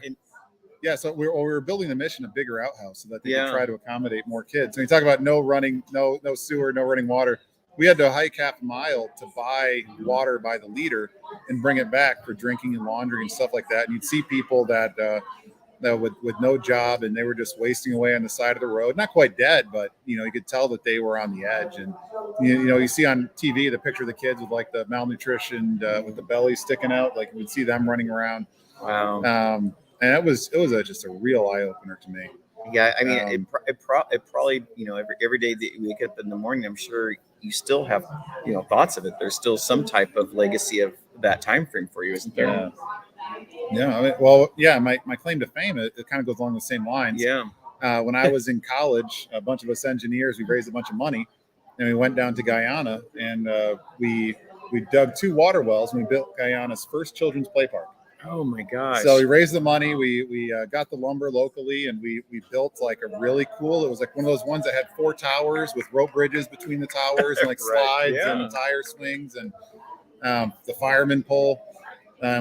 Yeah. So we were building the mission a bigger outhouse so that they could try to accommodate more kids. So you talk about no running, no sewer, no running water. We had to hike half a mile to buy water by the liter and bring it back for drinking and laundry and stuff like that. And you'd see people that with no job, and they were just wasting away on the side of the road, not quite dead, but you could tell that they were on the edge. And you see on TV the picture of the kids with like the malnutrition with the belly sticking out, like you would see them running around. Wow. And it was just a real eye opener to me. Yeah, I mean, it probably every day that you wake up in the morning, I'm sure you still have thoughts of it. There's still some type of legacy of that time frame for you, isn't there? Yeah. I mean, my claim to fame, it kind of goes along the same lines. Yeah. When I was in college, a bunch of us engineers, we raised a bunch of money, and we went down to Guyana, and we dug 2 water wells, and we built Guyana's first children's play park. Oh my gosh! So we raised the money, we got the lumber locally, and we built like a really cool. It was like one of those ones that had 4 towers with rope bridges between the towers and like slides and tire swings and the fireman pole.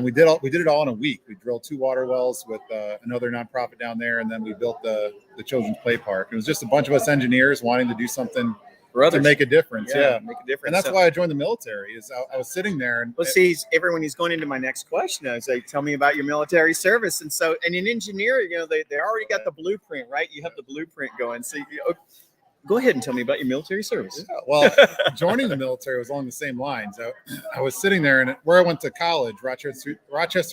We did it all in a week. We drilled 2 water wells with another nonprofit down there, and then we built the children's play park. It was just a bunch of us engineers wanting to do something to make a difference. Yeah, make a difference. And that's why I joined the military. Is I was sitting there and he's going into my next question. I was like, tell me about your military service. And so, and in engineering, they already got the blueprint, right? You have the blueprint going. So go ahead and tell me about your military service. Yeah, well, joining the military was along the same lines. I was sitting there, and where I went to college, Rochester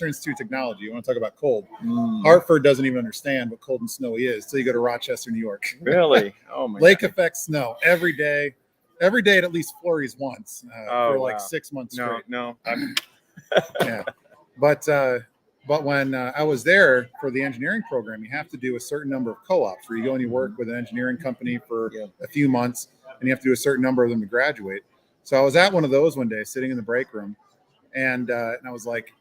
Institute of Technology. You want to talk about cold? Hartford doesn't even understand what cold and snowy is until you go to Rochester, New York. Really? Oh my! Lake effect snow every day. Every day it at least flurries once for like 6 months straight. No. Yeah, but when I was there for the engineering program, you have to do a certain number of co-ops where you go and you work with an engineering company for a few months, and you have to do a certain number of them to graduate. So I was at one of those one day, sitting in the break room, and I was like,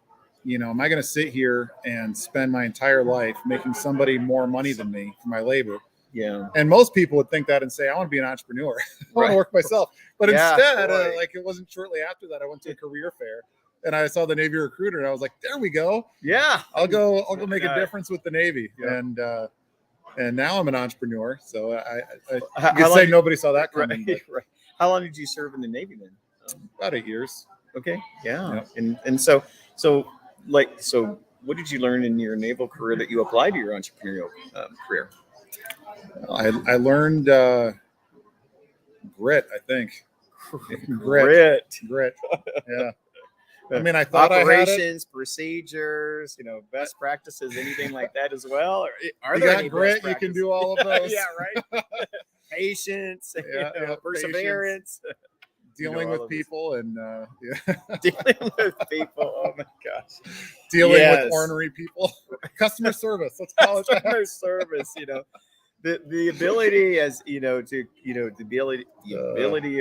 am I going to sit here and spend my entire life making somebody more money than me for my labor? Yeah. And most people would think that and say, I want to be an entrepreneur. I want to work myself. But instead, it wasn't shortly after that, I went to a career fair. And I saw the Navy recruiter, and I was like, "There we go. Yeah, I'll go make a difference with the Navy." Yeah. And now I'm an entrepreneur. So I can say nobody saw that coming. Right. How long did you serve in the Navy then? About 8 years. Okay. Yeah. And so what did you learn in your naval career that you applied to your entrepreneurial career? I learned grit. I think grit. Yeah. I mean, I thought operations, procedures, best practices, anything like that as well. Or are there any grit? You can do all of those. Yeah, right. Patience, perseverance, dealing with people, and dealing with people. Oh my gosh, dealing with ornery people. Customer service. Let's call it customer service. The ability, as the ability,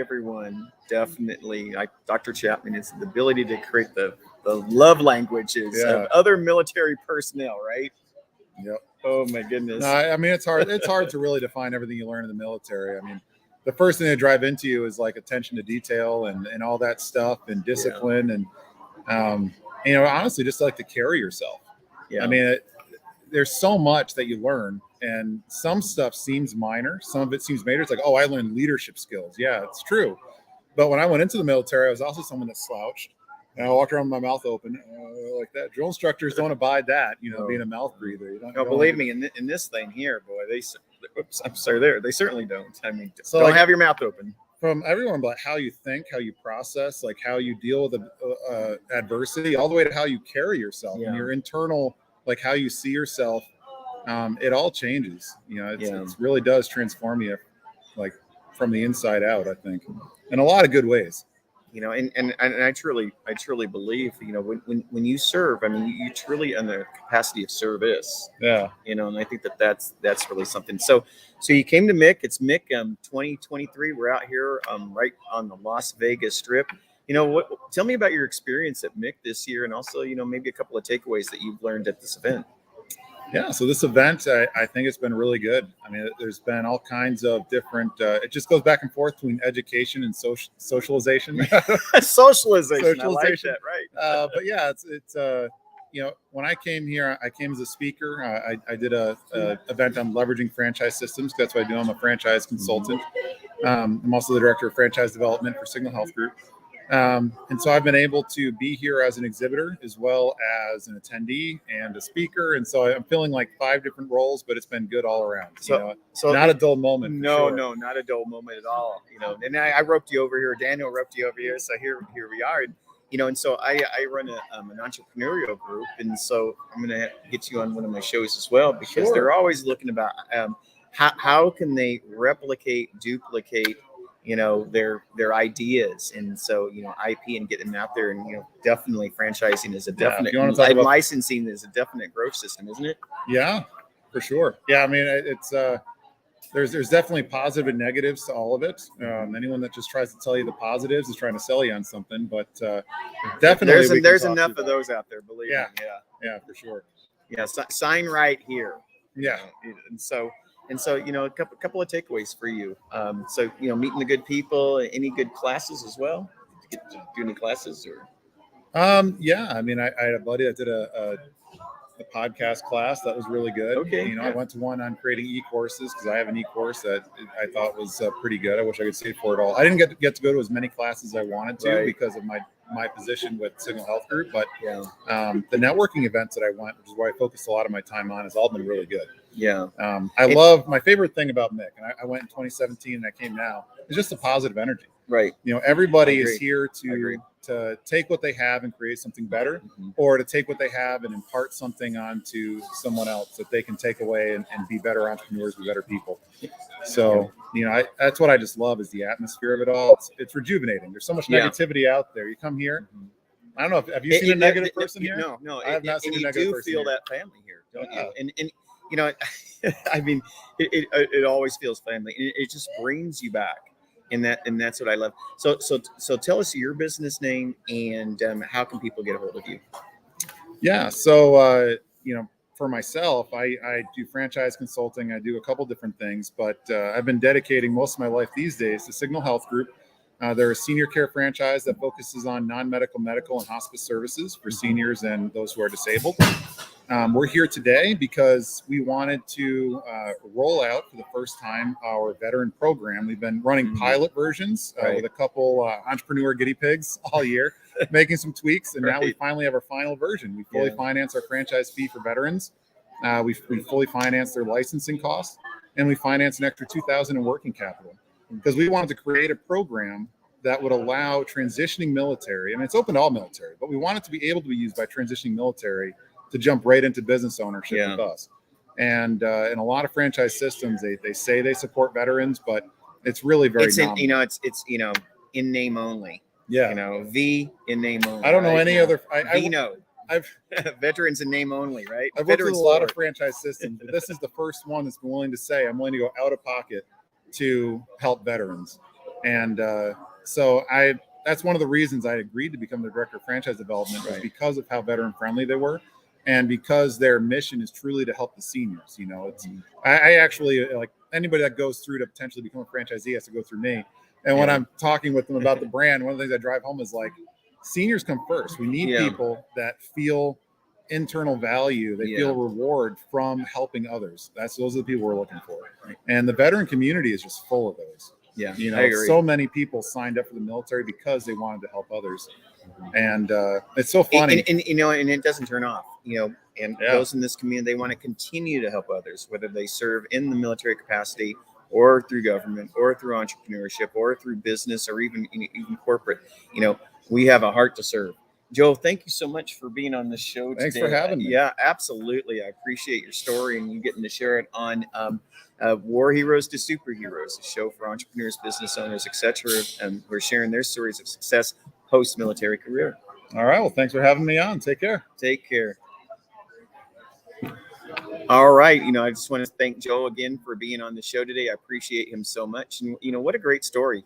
everyone definitely, like Dr. Chapman, is the ability to create the love languages of other military personnel, right? Yep. Oh my goodness. No, I mean, it's hard. It's hard to really define everything you learn in the military. I mean, the first thing they drive into you is like attention to detail and all that stuff, and discipline, and honestly, just like to carry yourself. Yeah. I mean, there's so much that you learn. And some stuff seems minor. Some of it seems major. It's like, I learned leadership skills. Yeah, it's true. But when I went into the military, I was also someone that slouched. And I walked around with my mouth open like that. Drill instructors don't abide that, being a mouth breather. Believe me, in this thing here, boy, they certainly don't. I mean, don't have your mouth open. From everyone, but how you think, how you process, like how you deal with adversity, all the way to how you carry yourself and your internal, like how you see yourself. It all changes, it really does transform you, like from the inside out, I think, in a lot of good ways. and I truly believe, when you serve, I mean, you truly in the capacity of service, Yeah. and I think that's really something. So you came to MIC. It's MIC 2023. We're out here right on the Las Vegas Strip. Tell me about your experience at MIC this year, and also, maybe a couple of takeaways that you've learned at this event. Yeah, so this event, I think it's been really good. I mean, there's been all kinds of different, it just goes back and forth between education and socialization. Socialization, I like that, right. But yeah, it's when I came here, I came as a speaker. I did a event on leveraging franchise systems. That's what I do. I'm a franchise consultant. I'm also the director of franchise development for Signal Health Group. And so I've been able to be here as an exhibitor as well as an attendee and a speaker. And so I'm feeling like 5 different roles, but it's been good all around. So not a dull moment. No, not a dull moment at all. And I roped you over here. Daniel roped you over here. So here we are. And so I run an entrepreneurial group. And so I'm going to get you on one of my shows as well, because they're always looking about how can they replicate, duplicate, their ideas. And so, IP and getting them out there, and, definitely franchising is a definite, licensing is a definite growth system, isn't it? Yeah, for sure. Yeah. I mean, it's, there's definitely positive and negatives to all of it. Anyone that just tries to tell you the positives is trying to sell you on something, but definitely there's enough of those out there, believe me. Yeah, for sure. Yeah. Sign right here. Yeah. And so, a couple of takeaways for you. So, meeting the good people, any good classes as well? Did you do any classes or? Yeah. I mean, I had a buddy that did a podcast class that was really good. Okay. I went to one on creating e-courses, because I have an e-course that I thought was pretty good. I wish I could say for it all. I didn't get to go to as many classes as I wanted to because of my position with Signal Health Group, but the networking events that I went, which is where I focused a lot of my time on, has all been really good. Yeah. I love, my favorite thing about MIC, and I went in 2017 and I came now, is just the positive energy. Right. Everybody is here to take what they have and create something better, or to take what they have and impart something onto someone else that they can take away and be better entrepreneurs, be better people. So, that's what I just love, is the atmosphere of it all. It's rejuvenating. There's so much negativity out there. You come here. I don't know. Have you seen a negative person here? No. I have not seen a negative person. You do feel that family here, don't you? And I mean, it always feels family. It just brings you back. And that's what I love. So tell us your business name and how can people get a hold of you? Yeah. So, for myself, I do franchise consulting. I do a couple different things, but I've been dedicating most of my life these days to Signal Health Group. They're a senior care franchise that focuses on non-medical, medical, and hospice services for seniors and those who are disabled. We're here today because we wanted to roll out for the first time our veteran program. We've been running pilot versions with a couple entrepreneur guinea pigs all year, making some tweaks, and now we finally have our final version. We fully finance our franchise fee for veterans. We fully finance their licensing costs, and we finance an extra $2,000 in working capital, because we wanted to create a program that would allow transitioning military, and it's open to all military, but we want it to be able to be used by transitioning military to jump right into business ownership with us. And in a lot of franchise systems, they say they support veterans, but it's really very nominal. It's in name only. Yeah. V in name only. I don't know any other. I've veterans in name only, right? I've worked with a lot of franchise systems, but this is the first one that's been willing to say, I'm willing to go out of pocket to help veterans. And so that's one of the reasons I agreed to become the director of franchise development, was because of how veteran friendly they were. And because their mission is truly to help the seniors. It's I actually, like, anybody that goes through to potentially become a franchisee has to go through me. And when I'm talking with them about the brand, one of the things I drive home is like, seniors come first. We need people that feel internal value. They feel reward from helping others. Those are the people we're looking for. And the veteran community is just full of those. Yeah, I agree. So many people signed up for the military because they wanted to help others. And it's so funny. And it doesn't turn off, and those in this community, they want to continue to help others, whether they serve in the military capacity or through government or through entrepreneurship or through business or even corporate. We have a heart to serve. Joe, thank you so much for being on this show today. Thanks for having me. Yeah, absolutely. I appreciate your story and you getting to share it on War Heroes to Superheroes, a show for entrepreneurs, business owners, etc., and who are sharing their stories of success post-military career. All right. Well, thanks for having me on. Take care. Take care. All right. I just want to thank Joe again for being on the show today. I appreciate him so much. And, what a great story.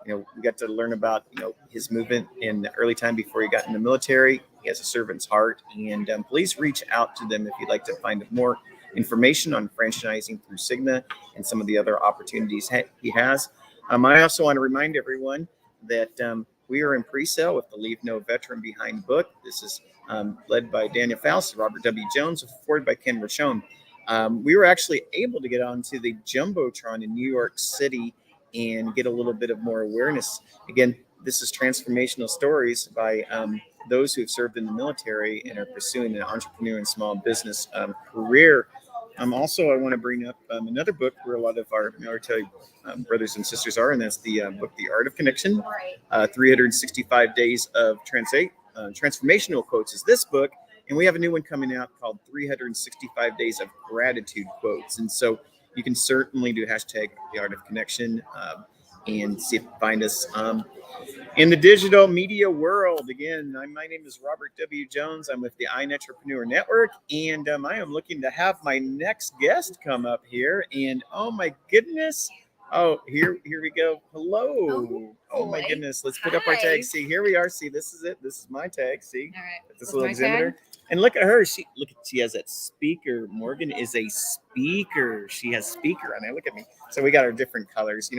We got to learn about, his movement in the early time before he got in the military. He has a servant's heart. And please reach out to them if you'd like to find more information on franchising through Cigna and some of the other opportunities he has. I also want to remind everyone that we are in pre-sale with the Leave No Veteran Behind book. This is led by Daniel Faust, Robert W. Jones, forwarded by Ken Rochon. We were actually able to get onto the Jumbotron in New York City and get a little bit of more awareness. Again, this is transformational stories by those who have served in the military and are pursuing an entrepreneur and small business career. Also, I want to bring up another book where a lot of our military brothers and sisters are, and that's the book, The Art of Connection, 365 Days of Transformational Quotes is this book. And we have a new one coming out called 365 Days of Gratitude Quotes. And so you can certainly do hashtag The Art of Connection and find us in the digital media world. Again, my name is Robert W. Jones. I'm with the iNetrepreneur Network, and I am looking to have my next guest come up here. And oh my goodness. Oh, here we go. Hello. Oh my goodness. Let's put up our tag. See, here we are. See, this is it. This is my tag. See, all right. This little exhibitor. And look at her. She has that speaker. Morgan is a speaker. She has speaker on it. Look at me. So we got our different colors.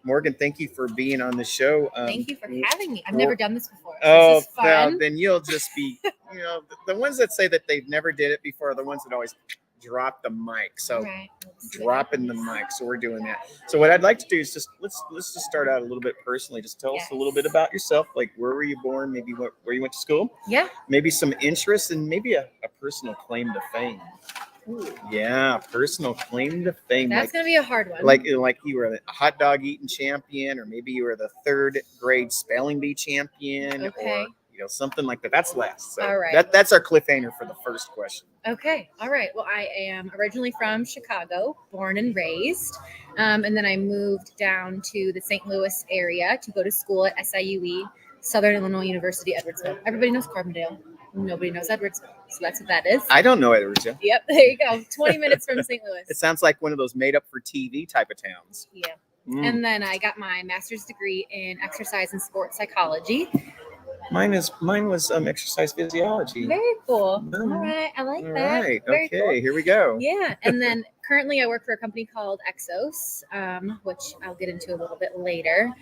Morgan, thank you for being on the show. Thank you for having me. I've never done this before. Oh, this is fun. then you'll just be, the ones that say that they've never did it before are the ones that always drop the mic. So dropping the mic. So we're doing that. So what I'd like to do is let's just start out a little bit personally. Just tell us a little bit about yourself. Like, where were you born? Maybe where you went to school? Yeah. Maybe some interests and maybe a personal claim to fame. Ooh. Yeah, personal claim to fame. That's gonna be a hard one. Like you were a hot dog eating champion, or maybe you were the 3rd grade spelling bee champion, or something like that. That's last. So all right. That's our cliffhanger for the first question. Okay. All right. Well, I am originally from Chicago, born and raised, and then I moved down to the St. Louis area to go to school at SIUE, Southern Illinois University, Edwardsville. Everybody knows Carbondale. Nobody knows Edwardsville. So that's what that is. I don't know Edwardsville. Yep. There you go. 20 minutes from St. Louis. It sounds like one of those made up for TV type of towns. Yeah. And then I got my master's degree in exercise and sports psychology. Mine was exercise physiology. Very cool. All right. I like that. All right. Very Okay. cool. Here we go. Yeah. And then currently I work for a company called Exos, which I'll get into a little bit later.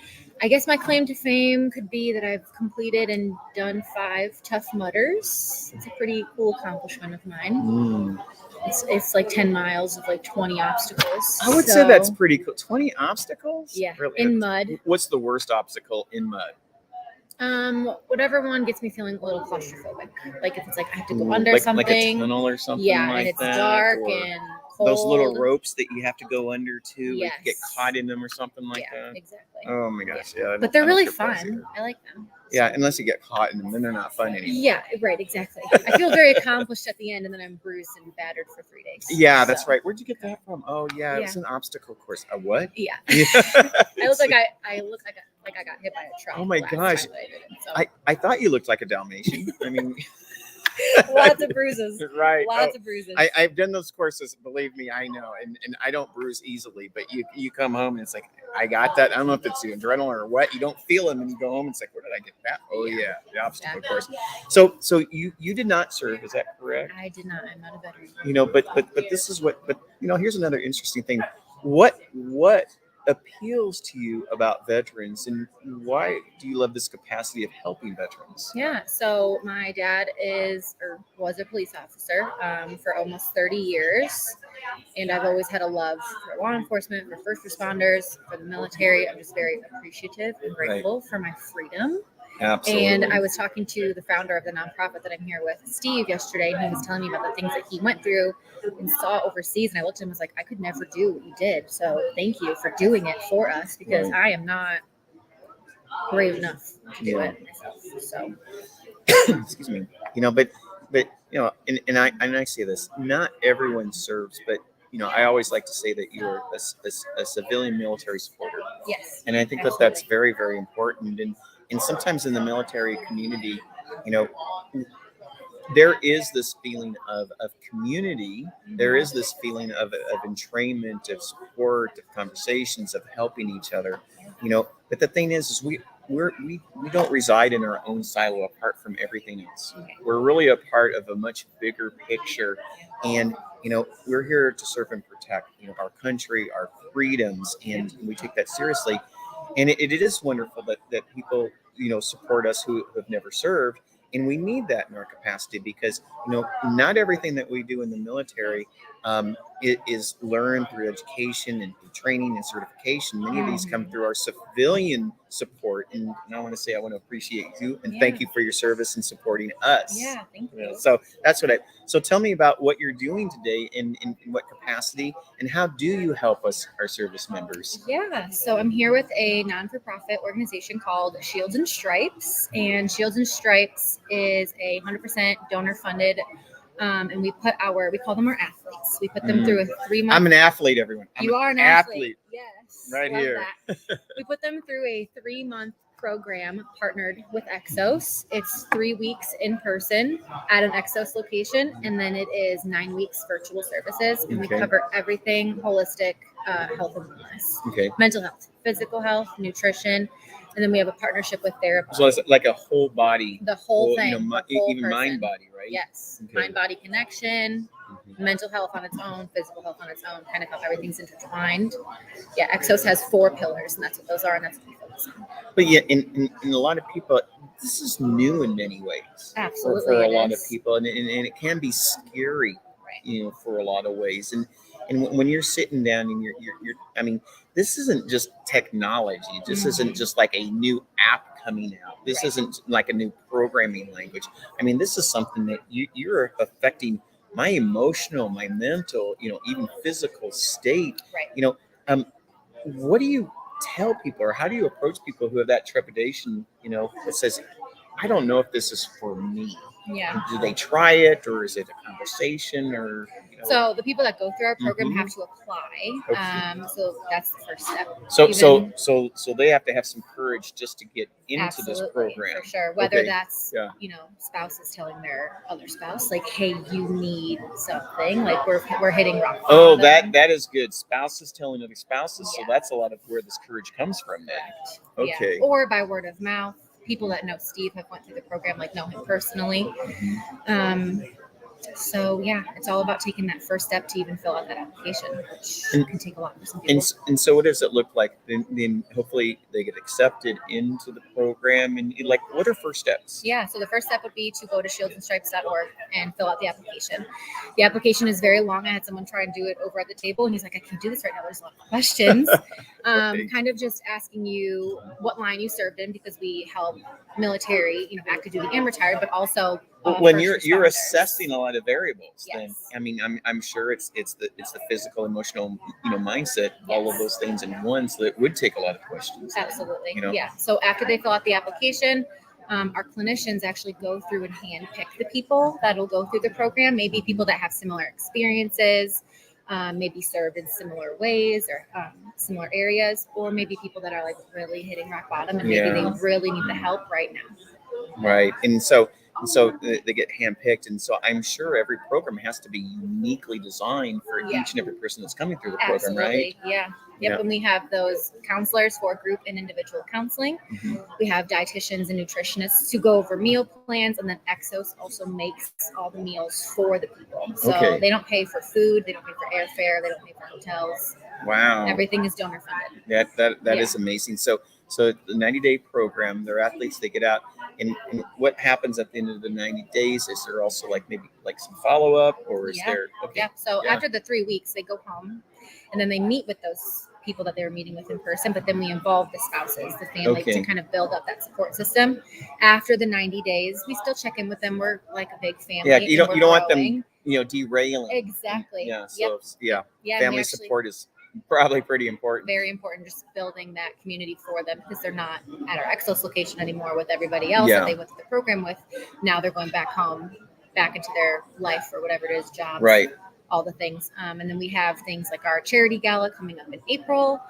I guess my claim to fame could be that I've completed and done 5 Tough Mudders. It's a pretty cool accomplishment of mine. It's like 10 miles of like 20 obstacles. I would say that's pretty cool. 20 obstacles? Yeah. Really? In mud. What's the worst obstacle in mud? Whatever one gets me feeling a little claustrophobic. Like if it's like I have to go under something. Like a tunnel or something. Yeah, like and it's that, dark and cold. Those little ropes that you have to go under too. Yes. Like get caught in them or something like that. Yeah, exactly. Oh my gosh, yeah. But they're really fun. I like them. Yeah, unless you get caught in them, then they're not fun anymore. Yeah, right, exactly. I feel very accomplished at the end, and then I'm bruised and battered for 3 days. Yeah, that's right. Where'd you get that from? Oh yeah, it was an obstacle course. A what? Yeah. I look like I got hit by a truck. Oh my gosh. I thought you looked like a Dalmatian. I mean, lots of bruises. Right. Lots of bruises. I've done those courses. Believe me, I know. And I don't bruise easily, but you come home and it's like, I got that. I don't know if it's the adrenaline or what. You don't feel them and you go home and it's like, where did I get that? Oh yeah, the obstacle course. So you did not serve, is that correct? I did not. I'm not a veteran. But this is what, here's another interesting thing. What appeals to you about veterans, and why do you love this capacity of helping veterans? Yeah, so my dad was a police officer for almost 30 years, and I've always had a love for law enforcement, for first responders, for the military. I'm just very appreciative and grateful for my freedom. Absolutely. And I was talking to the founder of the nonprofit that I'm here with, Steve, yesterday, and he was telling me about the things that he went through and saw overseas. And I looked at him and was like, I could never do what you did. So thank you for doing it for us, because I am not brave enough to do it myself. So, excuse me. But and I say this, not everyone serves, but I always like to say that you're a civilian military supporter. Yes. And I think that that's very, very important. And sometimes in the military community, there is this feeling of community. There is this feeling of entrainment, of support, of conversations, of helping each other. But the thing is we don't reside in our own silo apart from everything else. We're really a part of a much bigger picture, and we're here to serve and protect our country, our freedoms, and we take that seriously. And it is wonderful that people support us who have never served. And we need that in our capacity because, not everything that we do in the military it is learned through education and through training and certification. Many of these come through our civilian support. And I want to appreciate you and thank you for your service and supporting us. Yeah, thank you. So that's so tell me about what you're doing today in what capacity and how do you help us, our service members? Yeah, so I'm here with a non-for-profit organization called Shields and Stripes, and Shields and Stripes is a 100% donor-funded, and we call them our athletes. We put them through a 3-month. I'm an athlete, everyone. You are an athlete. Yes, right love here. That. We put them through a 3-month program partnered with Exos. It's 3 weeks in person at an Exos location, and then it is 9 weeks virtual services. And we cover everything holistic health and wellness, mental health, physical health, nutrition, and then we have a partnership with therapists. So it's like a whole body, the whole thing, even mind body, right? Yes, mind body connection. Mental health on its own, physical health on its own, kind of how everything's intertwined. Yeah, Exos has 4 pillars, and that's what those are, and that's what we focus on. But yeah, in a lot of people, this is new in many ways. Absolutely, for a lot of people, and it can be scary, for a lot of ways. And when you're sitting down and you're I mean, this isn't just technology. This isn't just like a new app coming out. This isn't like a new programming language. I mean, this is something that you're affecting my emotional, my mental, even physical state. Right. What do you tell people, or how do you approach people who have that trepidation, that says, I don't know if this is for me? Yeah. Do they try it, or is it a conversation, or? So the people that go through our program have to apply. So that's the first step. So they have to have some courage just to get into this program. For sure. Whether that's spouses telling their other spouse, like, hey, you need something, like we're hitting rock bottom. Oh, that is good. Spouses telling other spouses. So that's a lot of where this courage comes from then. Okay. Yeah. Or by word of mouth. People that know Steve have went through the program, like know him personally. So yeah, it's all about taking that first step to even fill out that application, which can take a lot for some people. And so what does it look like? Then hopefully they get accepted into the program, and like, what are first steps? Yeah, so the first step would be to go to shieldsandstripes.org and fill out the application. The application is very long. I had someone try and do it over at the table, and he's like, I can't do this right now. There's a lot of questions. Kind of just asking you what line you served in, because we help military, active duty and retired, but also when you're assessing a lot of variables, then I mean, I'm sure it's the physical, emotional, mindset, all of those things in one. So it would take a lot of questions. Absolutely, yeah. So after they fill out the application, our clinicians actually go through and handpick the people that'll go through the program. Maybe people that have similar experiences, maybe served in similar ways or similar areas, or maybe people that are like really hitting rock bottom and maybe they really need the help right now. Right, and so they get handpicked, and so I'm sure every program has to be uniquely designed for each and every person that's coming through the program, right? Yeah. Yep. And we have those counselors for group and individual counseling. We have dietitians and nutritionists who go over meal plans, and then Exos also makes all the meals for the people. So they don't pay for food, they don't pay for airfare, they don't pay for hotels. Wow. Everything is donor funded. That is amazing. So the 90-day program, their athletes, they get out, and what happens at the end of the 90 days? Is there also maybe some follow-up, or is there? Yeah. So after the 3 weeks, they go home, and then they meet with those people that they were meeting with in person, but then we involve the spouses, the family, to kind of build up that support system. After the 90 days, we still check in with them. We're like a big family. Yeah, you don't want them, derailing. Exactly. Yeah. So family support is probably pretty important. Very important, just building that community for them, because they're not at our Exos location anymore with everybody else that they went to the program with. Now they're going back home, back into their life or whatever it is, job. Right. all the things. And then we have things like our charity gala coming up in April.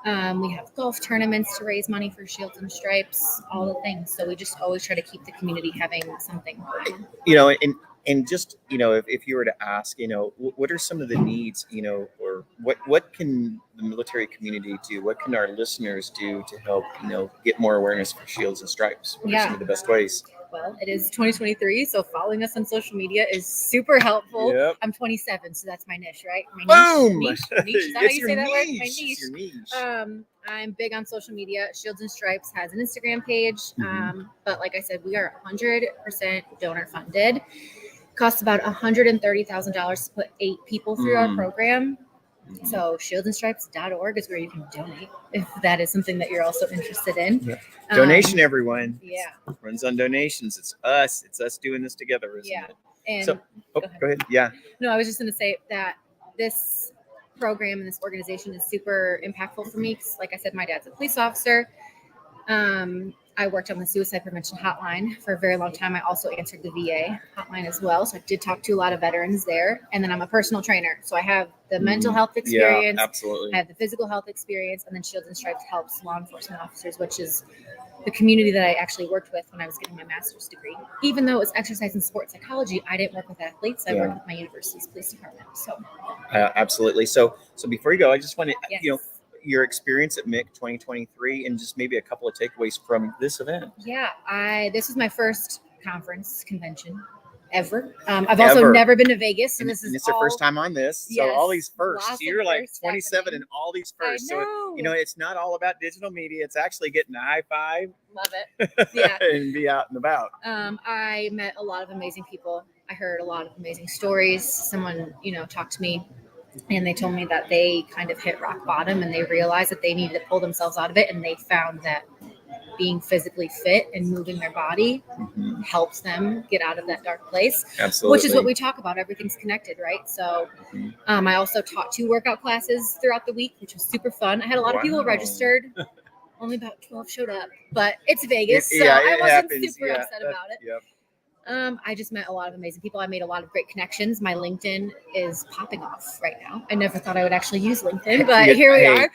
We have golf tournaments to raise money for Shields and Stripes, all the things. So we just always try to keep the community having something. And just, if you were to ask, what are some of the needs, or what can the military community do? What can our listeners do to help, get more awareness for Shields and Stripes? What are some of the best ways? Well, it is 2023, so following us on social media is super helpful. Yep. I'm 27, so that's my niche, right? My Boom! Niche. Is that how you say that word? My It's niche. your niche. I'm big on social media. Shields and Stripes has an Instagram page, but like I said, we are 100% donor funded. Costs about $130,000 to put 8 people through our program. So shieldsandstripes.org is where you can donate if that is something that you're also interested in. Yeah. Donation, everyone. Yeah. Runs on donations. It's us. It's us doing this together, isn't it? And So, go ahead. Yeah. No, I was just going to say that this program and this organization is super impactful for me because, like I said, my dad's a police officer. I worked on the suicide prevention hotline for a very long time. I also answered the VA hotline as well. So I did talk to a lot of veterans there. And then I'm a personal trainer. So I have the mental health experience. Yeah, absolutely. I have the physical health experience. And then Shields and Stripes helps law enforcement officers, which is the community that I actually worked with when I was getting my master's degree. Even though it was exercise and sports psychology, I didn't work with athletes. I worked with my university's police department. So absolutely. So before you go, I just want to, Yes. Your experience at MIC 2023 and just maybe a couple of takeaways from this event. Yeah, this is my first convention ever. I've also never been to Vegas, so this is it's your first time on this. So all these firsts. Lots You're of like firsts 27 happening. and all these firsts. I So know. it's not all about digital media. It's actually getting a high five. Love it. Yeah. And be out and about. I met a lot of amazing people. I heard a lot of amazing stories. Someone, talked to me and they told me that they kind of hit rock bottom and they realized that they needed to pull themselves out of it. And they found that being physically fit and moving their body helps them get out of that dark place. Absolutely. Which is what we talk about. Everything's connected, right? So I also taught 2 workout classes throughout the week, which was super fun. I had a lot of people registered. Only about 12 showed up, but it's Vegas, so I wasn't super upset about it. Yep. I just met a lot of amazing people. I made a lot of great connections. My LinkedIn is popping off right now. I never thought I would actually use LinkedIn, but here we are.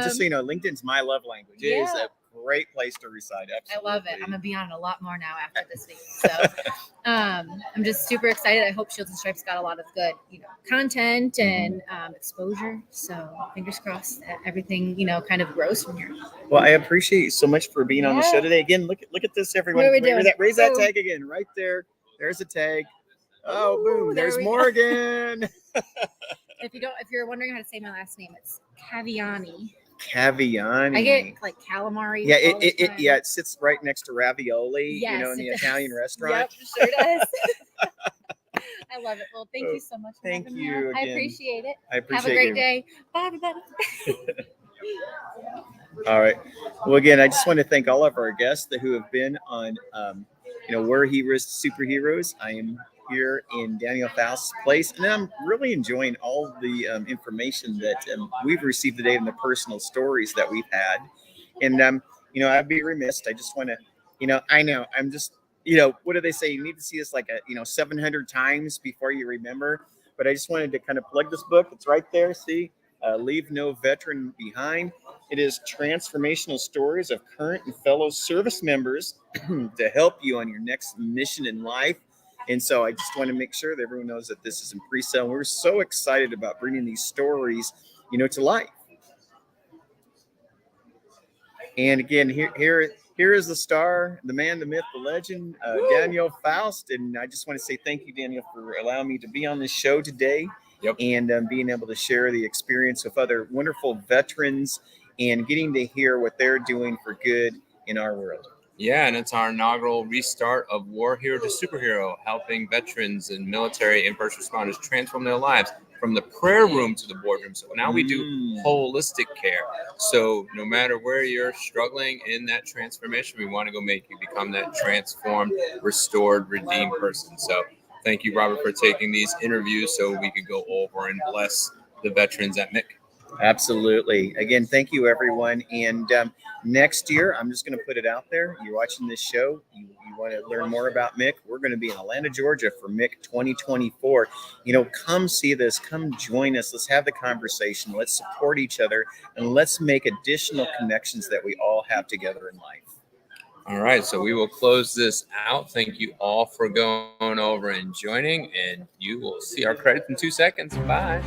Just so you know, LinkedIn's my love language. It is a great place to reside. Absolutely. I love it. I'm gonna be on it a lot more now after this week. So I'm just super excited. I hope Shields and Stripes got a lot of good, content and exposure. So fingers crossed that everything, kind of grows from here. Well, I appreciate you so much for being on the show today. Again, look at this, everyone. What are we doing? Raise that tag again, right there. There's a tag. Oh, boom! There's Morgan. If you're wondering how to say my last name, it's Caviani. Caviani. I get like calamari. Yeah, it sits right next to ravioli. Yes, in the Italian restaurant. Yep, sure does. I love it. Well, thank you so much. For thank having you. Me. Again. I appreciate it. I appreciate Have a great you. day. Bye, everybody. All right. Well, again, I just want to thank all of our guests who have been on, We're Heroes to Superheroes. I am here in Daniel Faust's place, and I'm really enjoying all the information that we've received today and the personal stories that we've had. And, I'd be remiss. I just want to, I know I'm just, what do they say? You need to see this like 700 times before you remember. But I just wanted to kind of plug this book. It's right there. See, Leave No Veteran Behind. It is transformational stories of current and fellow service members to help you on your next mission in life. And so I just want to make sure that everyone knows that this is in pre-sale. We're so excited about bringing these stories, to life. And again, here is the star, the man, the myth, the legend, Daniel Faust. And I just want to say thank you, Daniel, for allowing me to be on this show today. Yep. And being able to share the experience with other wonderful veterans and getting to hear what they're doing for good in our world. Yeah, and it's our inaugural restart of War Hero to Superhero, helping veterans and military and first responders transform their lives from the prayer room to the boardroom. So now we do holistic care. So no matter where you're struggling in that transformation, we want to go make you become that transformed, restored, redeemed person. So thank you, Robert, for taking these interviews so we could go over and bless the veterans at MIC. Absolutely. Again, thank you, everyone. And Next year, I'm just going to put it out there. You're watching this show. You want to learn more about MIC. We're going to be in Atlanta, Georgia for MIC 2024. Come see this. Come join us. Let's have the conversation. Let's support each other. And let's make additional connections that we all have together in life. All right, so we will close this out. Thank you all for going over and joining, and you will see our credits in 2 seconds. Bye.